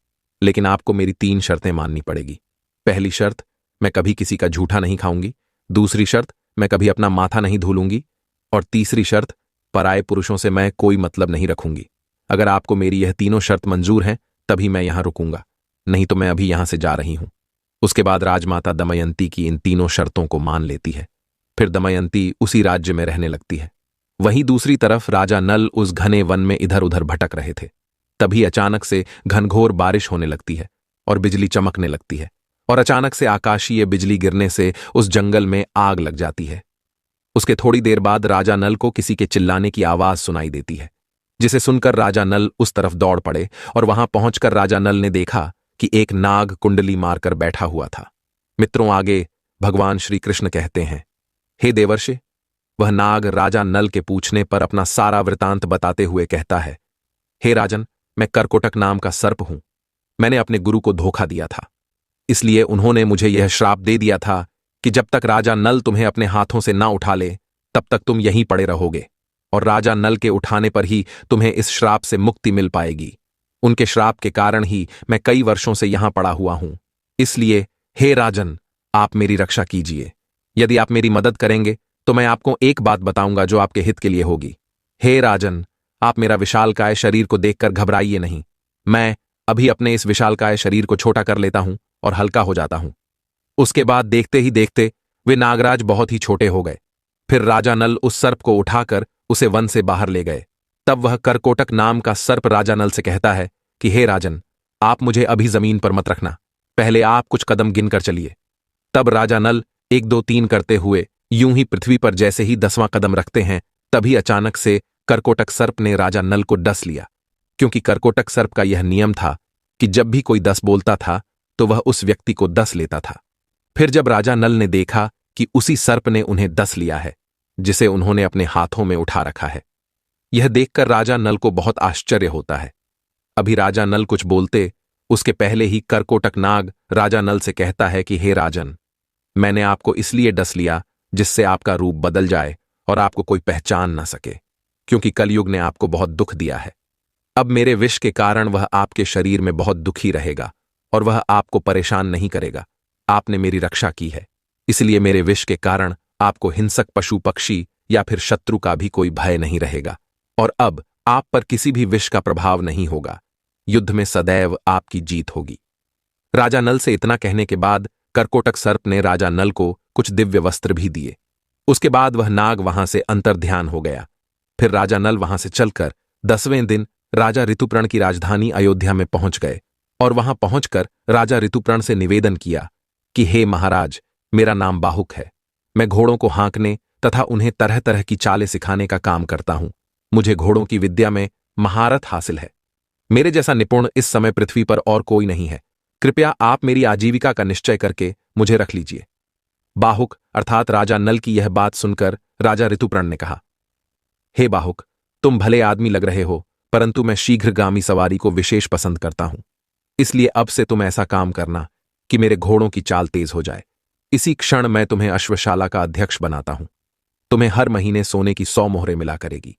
लेकिन आपको मेरी 3 शर्तें माननी पड़ेगी। पहली शर्त, मैं कभी किसी का झूठा नहीं खाऊंगी। दूसरी शर्त, मैं कभी अपना माथा नहीं धुलूंगी। और तीसरी शर्त, पराये पुरुषों से मैं कोई मतलब नहीं रखूंगी। अगर आपको मेरी यह तीनों शर्त मंजूर हैं तभी मैं यहां रुकूंगा, नहीं तो मैं अभी यहां से जा रही हूं। उसके बाद राजमाता दमयंती की इन तीनों शर्तों को मान लेती है। फिर दमयंती उसी राज्य में रहने लगती है। वहीं दूसरी तरफ राजा नल उस घने वन में इधर उधर भटक रहे थे। तभी अचानक से घनघोर बारिश होने लगती है और बिजली चमकने लगती है और अचानक से आकाशीय बिजली गिरने से उस जंगल में आग लग जाती है। उसके थोड़ी देर बाद राजा नल को किसी के चिल्लाने की आवाज सुनाई देती है, जिसे सुनकर राजा नल उस तरफ दौड़ पड़े और वहां पहुंचकर राजा नल ने देखा कि एक नाग कुंडली मारकर बैठा हुआ था। मित्रों, आगे भगवान श्री कृष्ण कहते हैं, हे देवर्षि, वह नाग राजा नल के पूछने पर अपना सारा वृतांत बताते हुए कहता है, हे राजन, मैं करकोटक नाम का सर्प हूं। मैंने अपने गुरु को धोखा दिया था, इसलिए उन्होंने मुझे यह श्राप दे दिया था कि जब तक राजा नल तुम्हें अपने हाथों से ना उठा ले तब तक तुम यहीं पड़े रहोगे और राजा नल के उठाने पर ही तुम्हें इस श्राप से मुक्ति मिल पाएगी। उनके श्राप के कारण ही मैं कई वर्षों से यहां पड़ा हुआ हूं। इसलिए हे राजन, आप मेरी रक्षा कीजिए। यदि आप मेरी मदद करेंगे तो मैं आपको एक बात बताऊंगा जो आपके हित के लिए होगी। हे राजन, आप मेरा विशालकाय शरीर को देखकर घबराइए नहीं। मैं अभी अपने इस विशालकाय शरीर को छोटा कर लेता हूं और हल्का हो जाता हूं। उसके बाद देखते ही देखते वे नागराज बहुत ही छोटे हो गए। फिर राजा नल उस सर्प को उठाकर उसे वन से बाहर ले गए। तब वह करकोटक नाम का सर्प राजा नल से कहता है कि हे राजन, आप मुझे अभी जमीन पर मत रखना, पहले आप कुछ कदम गिनकर चलिए। तब राजा नल 1 2 3 करते हुए यूं ही पृथ्वी पर जैसे ही 10वां कदम रखते हैं, तभी अचानक से करकोटक सर्प ने राजा नल को डस लिया, क्योंकि करकोटक सर्प का यह नियम था कि जब भी कोई 10 बोलता था तो वह उस व्यक्ति को 10 लेता था। फिर जब राजा नल ने देखा कि उसी सर्प ने उन्हें 10 लिया है जिसे उन्होंने अपने हाथों में उठा रखा है, यह देखकर राजा नल को बहुत आश्चर्य होता है। अभी राजा नल कुछ बोलते उसके पहले ही करकोटक नाग राजा नल से कहता है कि हे राजन, मैंने आपको इसलिए डस लिया जिससे आपका रूप बदल जाए और आपको कोई पहचान ना सके, क्योंकि कलयुग ने आपको बहुत दुख दिया है। अब मेरे विष के कारण वह आपके शरीर में बहुत दुखी रहेगा और वह आपको परेशान नहीं करेगा। आपने मेरी रक्षा की है, इसलिए मेरे विष के कारण आपको हिंसक पशु पक्षी या फिर शत्रु का भी कोई भय नहीं रहेगा और अब आप पर किसी भी विष का प्रभाव नहीं होगा। युद्ध में सदैव आपकी जीत होगी। राजा नल से इतना कहने के बाद करकोटक सर्प ने राजा नल को कुछ दिव्य वस्त्र भी दिए। उसके बाद वह नाग वहां से अंतर्ध्यान हो गया। फिर राजा नल वहां से चलकर 10वें दिन राजा ऋतुपर्ण की राजधानी अयोध्या में पहुंच गए और वहां पहुंचकर राजा ऋतुपर्ण से निवेदन किया कि हे महाराज, मेरा नाम बाहुक है। मैं घोड़ों को हाँकने तथा उन्हें तरह तरह की चालें सिखाने का काम करता हूं। मुझे घोड़ों की विद्या में महारत हासिल है। मेरे जैसा निपुण इस समय पृथ्वी पर और कोई नहीं है। कृपया आप मेरी आजीविका का निश्चय करके मुझे रख लीजिए। बाहुक अर्थात राजा नल की यह बात सुनकर राजा ऋतुपर्ण ने कहा, हे बाहुक, तुम भले आदमी लग रहे हो, परंतु मैं शीघ्रगामी सवारी को विशेष पसंद करता हूं। इसलिए अब से तुम ऐसा काम करना कि मेरे घोड़ों की चाल तेज हो जाए। इसी क्षण मैं तुम्हें अश्वशाला का अध्यक्ष बनाता हूं। तुम्हें हर महीने सोने की 100 मोहरें मिला करेगी।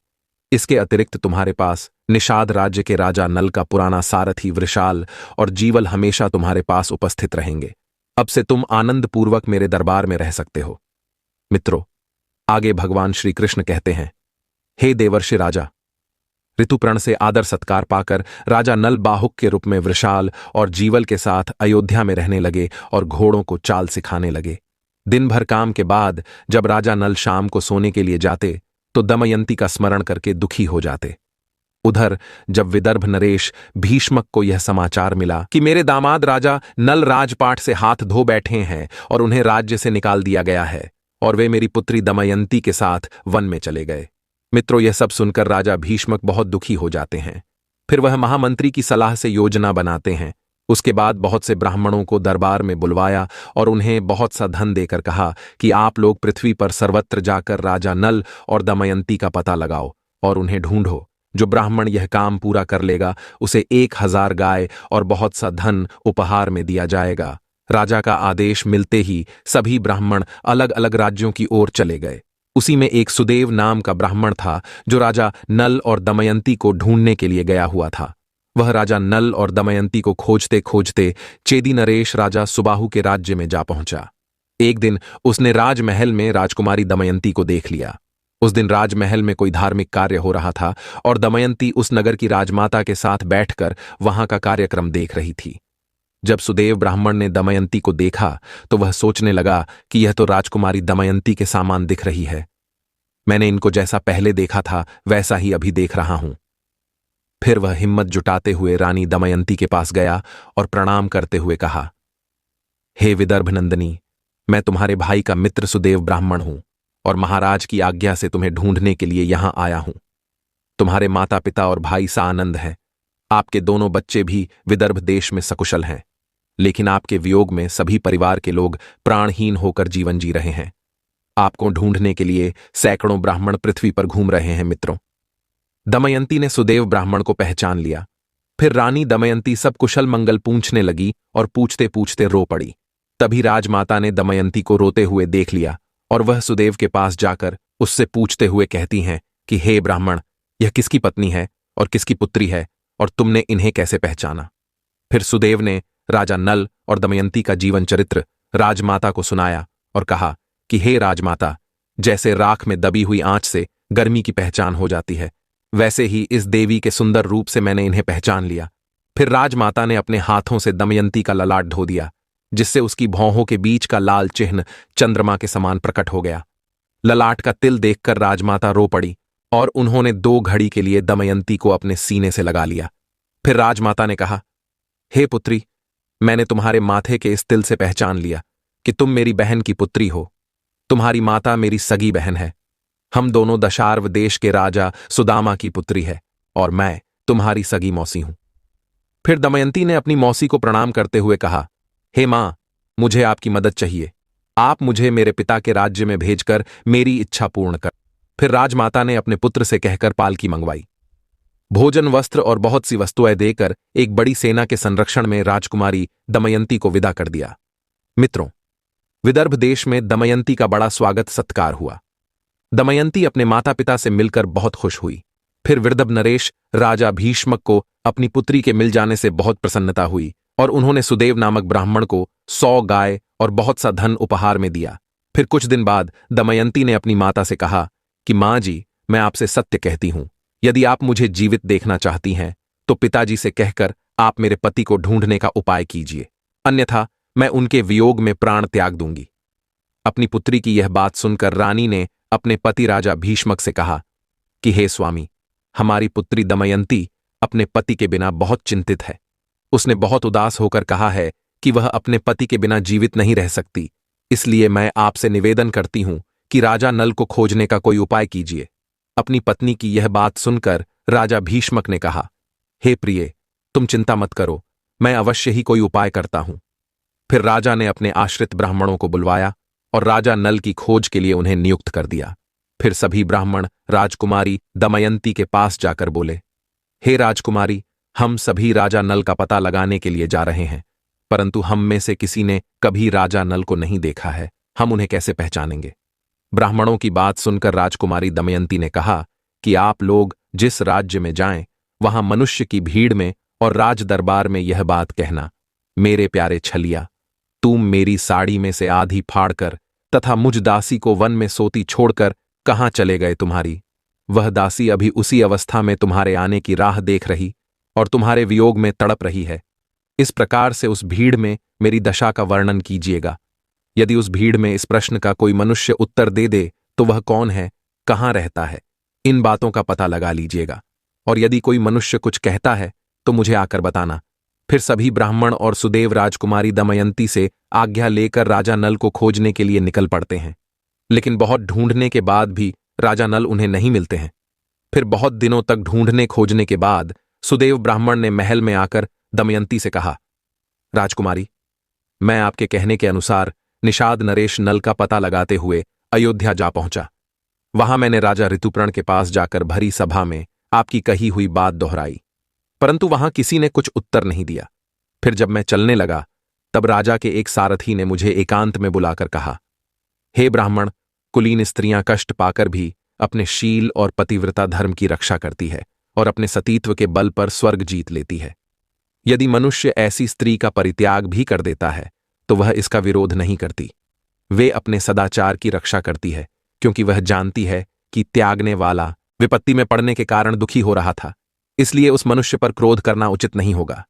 इसके अतिरिक्त तुम्हारे पास निषाद राज्य के राजा नल का पुराना सारथी वृषाल और जीवल हमेशा तुम्हारे पास उपस्थित रहेंगे। अब से तुम आनंद पूर्वक मेरे दरबार में रह सकते हो। मित्रों, आगे भगवान श्री कृष्ण कहते हैं, हे देवर्षि राजा, ऋतुपर्ण से आदर सत्कार पाकर राजा नल बाहुक के रूप में वृषाल और जीवल के साथ अयोध्या में रहने लगे और घोड़ों को चाल सिखाने लगे। दिन भर काम के बाद जब राजा नल शाम को सोने के लिए जाते तो दमयंती का स्मरण करके दुखी हो जाते। उधर जब विदर्भ नरेश भीष्मक को यह समाचार मिला कि मेरे दामाद राजा नल राजपाट से हाथ धो बैठे हैं और उन्हें राज्य से निकाल दिया गया है और वे मेरी पुत्री दमयंती के साथ वन में चले गए। मित्रों, यह सब सुनकर राजा भीष्मक बहुत दुखी हो जाते हैं। फिर वह महामंत्री की सलाह से योजना बनाते हैं। उसके बाद बहुत से ब्राह्मणों को दरबार में बुलवाया और उन्हें बहुत सा धन देकर कहा कि आप लोग पृथ्वी पर सर्वत्र जाकर राजा नल और दमयंती का पता लगाओ और उन्हें ढूंढो। जो ब्राह्मण यह काम पूरा कर लेगा उसे 1000 गाय और बहुत सा धन उपहार में दिया जाएगा। राजा का आदेश मिलते ही सभी ब्राह्मण अलग अलग राज्यों की ओर चले गए। उसी में एक सुदेव नाम का ब्राह्मण था जो राजा नल और दमयंती को ढूंढने के लिए गया हुआ था। वह राजा नल और दमयंती को खोजते खोजते चेदी नरेश राजा सुबाहु के राज्य में जा पहुंचा। एक दिन उसने राजमहल में राजकुमारी दमयंती को देख लिया। उस दिन राजमहल में कोई धार्मिक कार्य हो रहा था और दमयंती उस नगर की राजमाता के साथ बैठकर वहां का कार्यक्रम देख रही थी। जब सुदेव ब्राह्मण ने दमयंती को देखा तो वह सोचने लगा कि यह तो राजकुमारी दमयंती के सामान दिख रही है। मैंने इनको जैसा पहले देखा था वैसा ही अभी देख रहा हूं। फिर वह हिम्मत जुटाते हुए रानी दमयंती के पास गया और प्रणाम करते हुए कहा, हे विदर्भ नंदिनी, मैं तुम्हारे भाई का मित्र सुदेव ब्राह्मण हूं और महाराज की आज्ञा से तुम्हें ढूंढने के लिए यहां आया हूं। तुम्हारे माता पिता और भाई सानंद हैं। आपके दोनों बच्चे भी विदर्भ देश में सकुशल हैं, लेकिन आपके वियोग में सभी परिवार के लोग प्राणहीन होकर जीवन जी रहे हैं। आपको ढूंढने के लिए सैकड़ों ब्राह्मण पृथ्वी पर घूम रहे हैं। मित्रों, दमयंती ने सुदेव ब्राह्मण को पहचान लिया। फिर रानी दमयंती सब कुशल मंगल पूछने लगी और पूछते पूछते रो पड़ी। तभी राजमाता ने दमयंती को रोते हुए देख लिया और वह सुदेव के पास जाकर उससे पूछते हुए कहती हैं कि हे ब्राह्मण, यह किसकी पत्नी है और किसकी पुत्री है और तुमने इन्हें कैसे पहचाना? फिर सुदेव ने राजा नल और दमयंती का जीवन चरित्र राजमाता को सुनाया और कहा कि हे राजमाता, जैसे राख में दबी हुई आंच से गर्मी की पहचान हो जाती है, वैसे ही इस देवी के सुंदर रूप से मैंने इन्हें पहचान लिया। फिर राजमाता ने अपने हाथों से दमयंती का ललाट धो दिया, जिससे उसकी भौहों के बीच का लाल चिन्ह चंद्रमा के समान प्रकट हो गया। ललाट का तिल देखकर राजमाता रो पड़ी और उन्होंने 2 घड़ी के लिए दमयंती को अपने सीने से लगा लिया। फिर राजमाता ने कहा, हे पुत्री, मैंने तुम्हारे माथे के इस तिल से पहचान लिया कि तुम मेरी बहन की पुत्री हो। तुम्हारी माता मेरी सगी बहन है। हम दोनों दशार्व देश के राजा सुदामा की पुत्री है और मैं तुम्हारी सगी मौसी हूं। फिर दमयंती ने अपनी मौसी को प्रणाम करते हुए कहा, हे मां, मुझे आपकी मदद चाहिए। आप मुझे मेरे पिता के राज्य में भेजकर मेरी इच्छा पूर्ण कर। फिर राजमाता ने अपने पुत्र से कहकर पालकी मंगवाई। भोजन, वस्त्र और बहुत सी वस्तुएं देकर एक बड़ी सेना के संरक्षण में राजकुमारी दमयंती को विदा कर दिया। मित्रों, विदर्भ देश में दमयंती का बड़ा स्वागत सत्कार हुआ। दमयंती अपने माता पिता से मिलकर बहुत खुश हुई। फिर विदर्भ नरेश राजा भीष्मक को अपनी पुत्री के मिल जाने से बहुत प्रसन्नता हुई और उन्होंने सुदेव नामक ब्राह्मण को 100 गाय और बहुत सा धन उपहार में दिया। फिर कुछ दिन बाद दमयंती ने अपनी माता से कहा कि माँ जी, मैं आपसे सत्य कहती हूं, यदि आप मुझे जीवित देखना चाहती हैं तो पिताजी से कहकर आप मेरे पति को ढूंढने का उपाय कीजिए, अन्यथा मैं उनके वियोग में प्राण त्याग दूंगी। अपनी पुत्री की यह बात सुनकर रानी ने अपने पति राजा भीष्मक से कहा कि हे स्वामी, हमारी पुत्री दमयंती अपने पति के बिना बहुत चिंतित है। उसने बहुत उदास होकर कहा है कि वह अपने पति के बिना जीवित नहीं रह सकती, इसलिए मैं आपसे निवेदन करती हूं कि राजा नल को खोजने का कोई उपाय कीजिए। अपनी पत्नी की यह बात सुनकर राजा भीष्मक ने कहा, हे प्रिय, तुम चिंता मत करो, मैं अवश्य ही कोई उपाय करता हूं। फिर राजा ने अपने आश्रित ब्राह्मणों को बुलवाया और राजा नल की खोज के लिए उन्हें नियुक्त कर दिया। फिर सभी ब्राह्मण राजकुमारी दमयंती के पास जाकर बोले, हे राजकुमारी, हम सभी राजा नल का पता लगाने के लिए जा रहे हैं, परंतु हम में से किसी ने कभी राजा नल को नहीं देखा है, हम उन्हें कैसे पहचानेंगे। ब्राह्मणों की बात सुनकर राजकुमारी दमयंती ने कहा कि आप लोग जिस राज्य में जाएं, वहां मनुष्य की भीड़ में और राज दरबार में यह बात कहना, मेरे प्यारे छलिया, तुम मेरी साड़ी में से आधी फाड़कर तथा मुझ दासी को वन में सोती छोड़कर कहां चले गए तुम्हारी। वह दासी अभी उसी अवस्था में तुम्हारे आने की राह देख रही और तुम्हारे वियोग में तड़प रही है। इस प्रकार से उस भीड़ में मेरी दशा का वर्णन कीजिएगा। यदि उस भीड़ में इस प्रश्न का कोई मनुष्य उत्तर दे दे तो वह कौन है, कहां रहता है, इन बातों का पता लगा लीजिएगा। और यदि कोई मनुष्य कुछ कहता है तो मुझे आकर बताना। फिर सभी ब्राह्मण और सुदेव राजकुमारी दमयंती से आज्ञा लेकर राजा नल को खोजने के लिए निकल पड़ते हैं, लेकिन बहुत ढूंढने के बाद भी राजा नल उन्हें नहीं मिलते हैं। फिर बहुत दिनों तक ढूंढने खोजने के बाद सुदेव ब्राह्मण ने महल में आकर दमयंती से कहा, राजकुमारी, मैं आपके कहने के अनुसार निषाद नरेश नल का पता लगाते हुए अयोध्या जा पहुंचा। वहां मैंने राजा ऋतुपर्ण के पास जाकर भरी सभा में आपकी कही हुई बात दोहराई, परंतु वहां किसी ने कुछ उत्तर नहीं दिया। फिर जब मैं चलने लगा तब राजा के एक सारथी ने मुझे एकांत में बुलाकर कहा, हे ब्राह्मण, कुलीन स्त्रियां कष्ट पाकर भी अपने शील और पतिव्रता धर्म की रक्षा करती है और अपने सतीत्व के बल पर स्वर्ग जीत लेती है। यदि मनुष्य ऐसी स्त्री का परित्याग भी कर देता है तो वह इसका विरोध नहीं करती। वे अपने सदाचार की रक्षा करती है, क्योंकि वह जानती है कि त्यागने वाला विपत्ति में पड़ने के कारण दुखी हो रहा था, इसलिए उस मनुष्य पर क्रोध करना उचित नहीं होगा।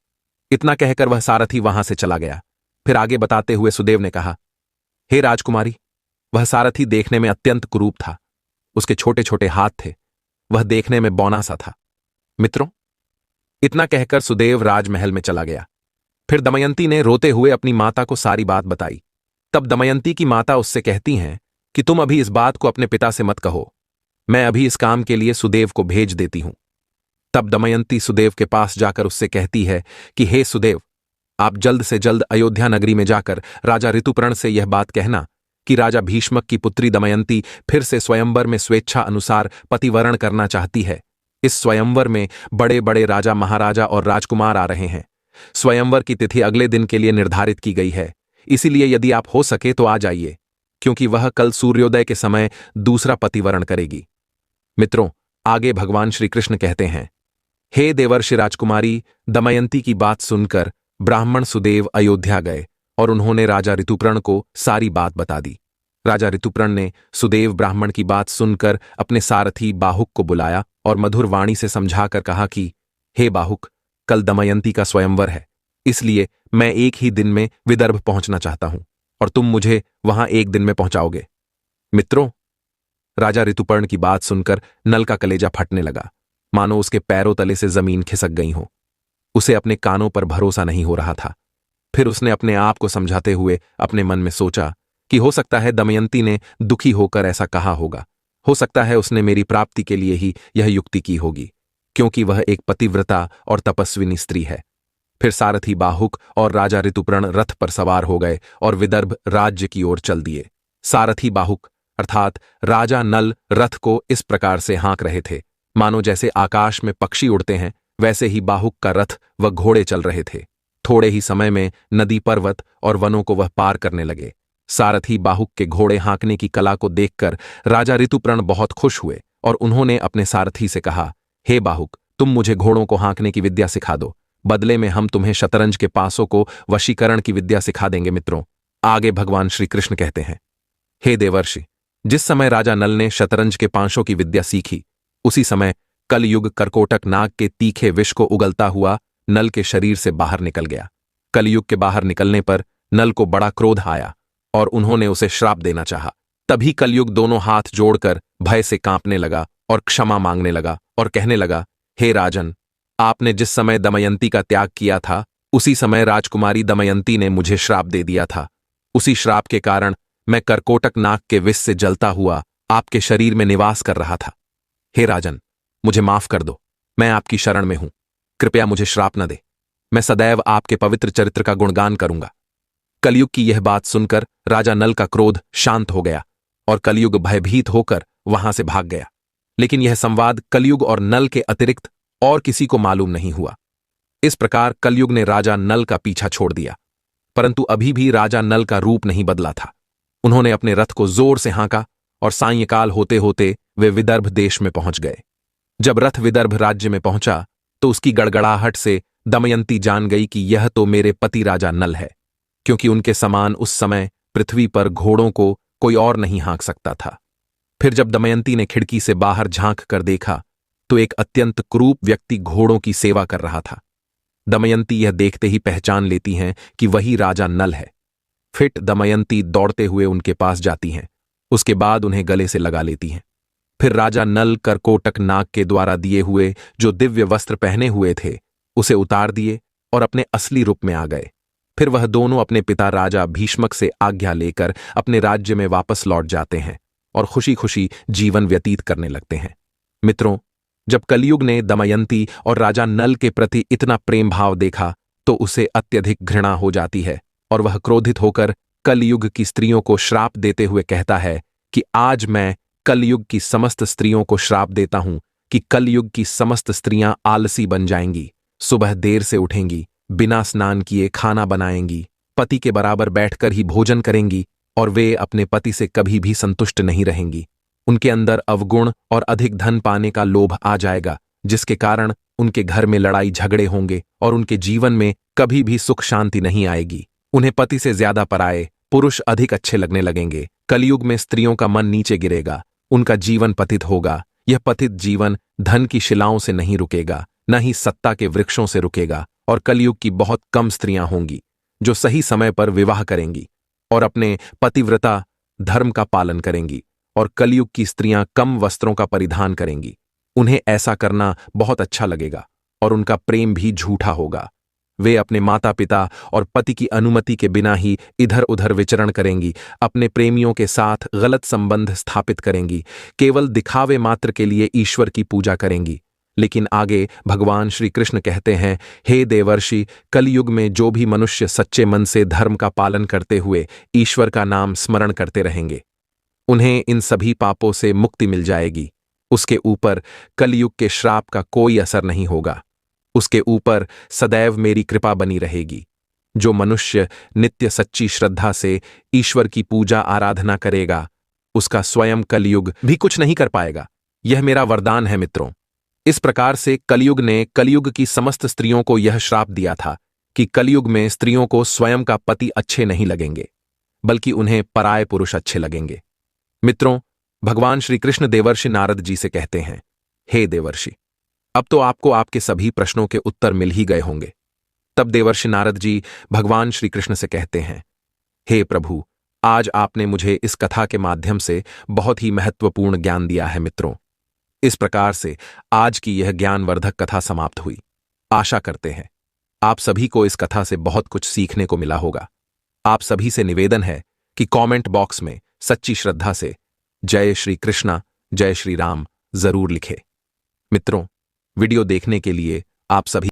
इतना कहकर वह सारथी वहां से चला गया। फिर आगे बताते हुए सुदेव ने कहा, हे राजकुमारी, वह सारथी देखने में अत्यंत कुरूप था। उसके छोटे छोटे हाथ थे, वह देखने में बौना सा था। मित्रों, इतना कहकर सुदेव राजमहल में चला गया। फिर दमयंती ने रोते हुए अपनी माता को सारी बात बताई। तब दमयंती की माता उससे कहती हैं कि तुम अभी इस बात को अपने पिता से मत कहो, मैं अभी इस काम के लिए सुदेव को भेज देती हूं। तब दमयंती सुदेव के पास जाकर उससे कहती है कि हे सुदेव, आप जल्द से जल्द अयोध्या नगरी में जाकर राजा ऋतुपर्ण से यह बात कहना कि राजा भीष्मक की पुत्री दमयंती फिर से स्वयंवर में स्वेच्छा अनुसार पतिवरण करना चाहती है। इस स्वयंवर में बड़े बड़े राजा महाराजा और राजकुमार आ रहे हैं। स्वयंवर की तिथि अगले दिन के लिए निर्धारित की गई है, इसीलिए यदि आप हो सके तो आ जाइए, क्योंकि वह कल सूर्योदय के समय दूसरा पतिवरण करेगी। मित्रों, आगे भगवान श्री कृष्ण कहते हैं, हे देवर्षि राजकुमारी, दमयंती की बात सुनकर ब्राह्मण सुदेव अयोध्या गए और उन्होंने राजा ऋतुपर्ण को सारी बात बता दी। राजा ऋतुपर्ण ने सुदेव ब्राह्मण की बात सुनकर अपने सारथी बाहुक को बुलाया और मधुर वाणी से समझाकर कहा कि हे बाहुक, कल दमयंती का स्वयंवर है, इसलिए मैं एक ही दिन में विदर्भ पहुंचना चाहता हूं और तुम मुझे वहां एक दिन में पहुंचाओगे। मित्रों, राजा ऋतुपर्ण की बात सुनकर नल का कलेजा फटने लगा, मानो उसके पैरों तले से जमीन खिसक गई हो। उसे अपने कानों पर भरोसा नहीं हो रहा था। फिर उसने अपने आप को समझाते हुए अपने मन में सोचा कि हो सकता है दमयंती ने दुखी होकर ऐसा कहा होगा, हो सकता है उसने मेरी प्राप्ति के लिए ही यह युक्ति की होगी, क्योंकि वह एक पतिव्रता और तपस्विनी स्त्री है। फिर सारथी बाहुक और राजा ऋतुपर्ण रथ पर सवार हो गए और विदर्भ राज्य की ओर चल दिए। सारथी बाहुक अर्थात राजा नल रथ को इस प्रकार से हाँक रहे थे मानो जैसे आकाश में पक्षी उड़ते हैं, वैसे ही बाहुक का रथ व घोड़े चल रहे थे। थोड़े ही समय में नदी, पर्वत और वनों को वह पार करने लगे। सारथी बाहुक के घोड़े हाँकने की कला को देखकर राजा ऋतुपर्ण बहुत खुश हुए और उन्होंने अपने सारथी से कहा, हे बाहुक, तुम मुझे घोड़ों को हाँकने की विद्या सिखा दो, बदले में हम तुम्हें शतरंज के पासों को वशीकरण की विद्या सिखा देंगे। मित्रों, आगे भगवान श्री कृष्ण कहते हैं, हे देवर्षि, जिस समय राजा नल ने शतरंज के पांचों की विद्या सीखी, उसी समय कलयुग करकोटक नाग के तीखे विष को उगलता हुआ नल के शरीर से बाहर निकल गया। कलयुग के बाहर निकलने पर नल को बड़ा क्रोध आया और उन्होंने उसे श्राप देना चाहा। तभी कलयुग दोनों हाथ जोड़कर भय से कांपने लगा और क्षमा मांगने लगा और कहने लगा, हे राजन, आपने जिस समय दमयंती का त्याग किया था, उसी समय राजकुमारी दमयंती ने मुझे श्राप दे दिया था। उसी श्राप के कारण मैं करकोटक नाग के विष से जलता हुआ आपके शरीर में निवास कर रहा था। हे राजन, मुझे माफ कर दो, मैं आपकी शरण में हूं, कृपया मुझे श्राप न दे, मैं सदैव आपके पवित्र चरित्र का गुणगान करूंगा। कलयुग की यह बात सुनकर राजा नल का क्रोध शांत हो गया और कलयुग भयभीत होकर वहां से भाग गया। लेकिन यह संवाद कलयुग और नल के अतिरिक्त और किसी को मालूम नहीं हुआ। इस प्रकार कलयुग ने राजा नल का पीछा छोड़ दिया, परंतु अभी भी राजा नल का रूप नहीं बदला था। उन्होंने अपने रथ को जोर से हाँका और सायंकाल होते होते वे विदर्भ देश में पहुंच गए। जब रथ विदर्भ राज्य में पहुंचा तो उसकी गड़गड़ाहट से दमयंती जान गई कि यह तो मेरे पति राजा नल है, क्योंकि उनके समान उस समय पृथ्वी पर घोड़ों को कोई और नहीं हाँक सकता था। फिर जब दमयंती ने खिड़की से बाहर झांक कर देखा तो एक अत्यंत क्रूप व्यक्ति घोड़ों की सेवा कर रहा था। दमयंती यह देखते ही पहचान लेती हैं कि वही राजा नल है। फिट दमयंती दौड़ते हुए उनके पास जाती हैं, उसके बाद उन्हें गले से लगा लेती हैं। फिर राजा नल करकोटक नाग के द्वारा दिए हुए जो दिव्य वस्त्र पहने हुए थे उसे उतार दिए और अपने असली रूप में आ गए। फिर वह दोनों अपने पिता राजा भीष्मक से आज्ञा लेकर अपने राज्य में वापस लौट जाते हैं और खुशी खुशी जीवन व्यतीत करने लगते हैं। मित्रों, जब कलयुग ने दमयंती और राजा नल के प्रति इतना प्रेम भाव देखा तो उसे अत्यधिक घृणा हो जाती है और वह क्रोधित होकर कलयुग की स्त्रियों को श्राप देते हुए कहता है कि आज मैं कलयुग की समस्त स्त्रियों को श्राप देता हूं कि कलयुग की समस्त स्त्रियां आलसी बन जाएंगी, सुबह देर से उठेंगी, बिना स्नान किए खाना बनाएंगी, पति के बराबर बैठकर ही भोजन करेंगी और वे अपने पति से कभी भी संतुष्ट नहीं रहेंगी। उनके अंदर अवगुण और अधिक धन पाने का लोभ आ जाएगा, जिसके कारण उनके घर में लड़ाई झगड़े होंगे और उनके जीवन में कभी भी सुख शांति नहीं आएगी। उन्हें पति से ज्यादा पराये पुरुष अधिक अच्छे लगने लगेंगे। कलयुग में स्त्रियों का मन नीचे गिरेगा, उनका जीवन पतित होगा। यह पतित जीवन धन की शिलाओं से नहीं रुकेगा, न ही सत्ता के वृक्षों से रुकेगा और कलयुग की बहुत कम स्त्रियां होंगी जो सही समय पर विवाह करेंगी और अपने पतिव्रता धर्म का पालन करेंगी, और कलयुग की स्त्रियां कम वस्त्रों का परिधान करेंगी। उन्हें ऐसा करना बहुत अच्छा लगेगा और उनका प्रेम भी झूठा होगा। वे अपने माता पिता और पति की अनुमति के बिना ही इधर उधर विचरण करेंगी, अपने प्रेमियों के साथ गलत संबंध स्थापित करेंगी, केवल दिखावे मात्र के लिए ईश्वर की पूजा करेंगी। लेकिन आगे भगवान श्री कृष्ण कहते हैं, हे देवर्षि, कलयुग में जो भी मनुष्य सच्चे मन से धर्म का पालन करते हुए ईश्वर का नाम स्मरण करते रहेंगे, उन्हें इन सभी पापों से मुक्ति मिल जाएगी। उसके ऊपर कलयुग के श्राप का कोई असर नहीं होगा। उसके ऊपर सदैव मेरी कृपा बनी रहेगी। जो मनुष्य नित्य सच्ची श्रद्धा से ईश्वर की पूजा आराधना करेगा, उसका स्वयं कलयुग भी कुछ नहीं कर पाएगा। यह मेरा वरदान है मित्रों। इस प्रकार से कलयुग ने कलयुग की समस्त स्त्रियों को यह श्राप दिया था कि कलयुग में स्त्रियों को स्वयं का पति अच्छे नहीं लगेंगे, बल्कि उन्हें पराये पुरुष अच्छे लगेंगे। मित्रों, भगवान श्री कृष्ण देवर्षि नारद जी से कहते हैं, हे देवर्षि, अब तो आपको आपके सभी प्रश्नों के उत्तर मिल ही गए होंगे। तब देवर्षि नारद जी भगवान श्री कृष्ण से कहते हैं, हे प्रभु, आज आपने मुझे इस कथा के माध्यम से बहुत ही महत्वपूर्ण ज्ञान दिया है। मित्रों, इस प्रकार से आज की यह ज्ञानवर्धक कथा समाप्त हुई। आशा करते हैं आप सभी को इस कथा से बहुत कुछ सीखने को मिला होगा। आप सभी से निवेदन है कि कमेंट बॉक्स में सच्ची श्रद्धा से जय श्री कृष्णा, जय श्री राम जरूर लिखें। मित्रों, वीडियो देखने के लिए आप सभी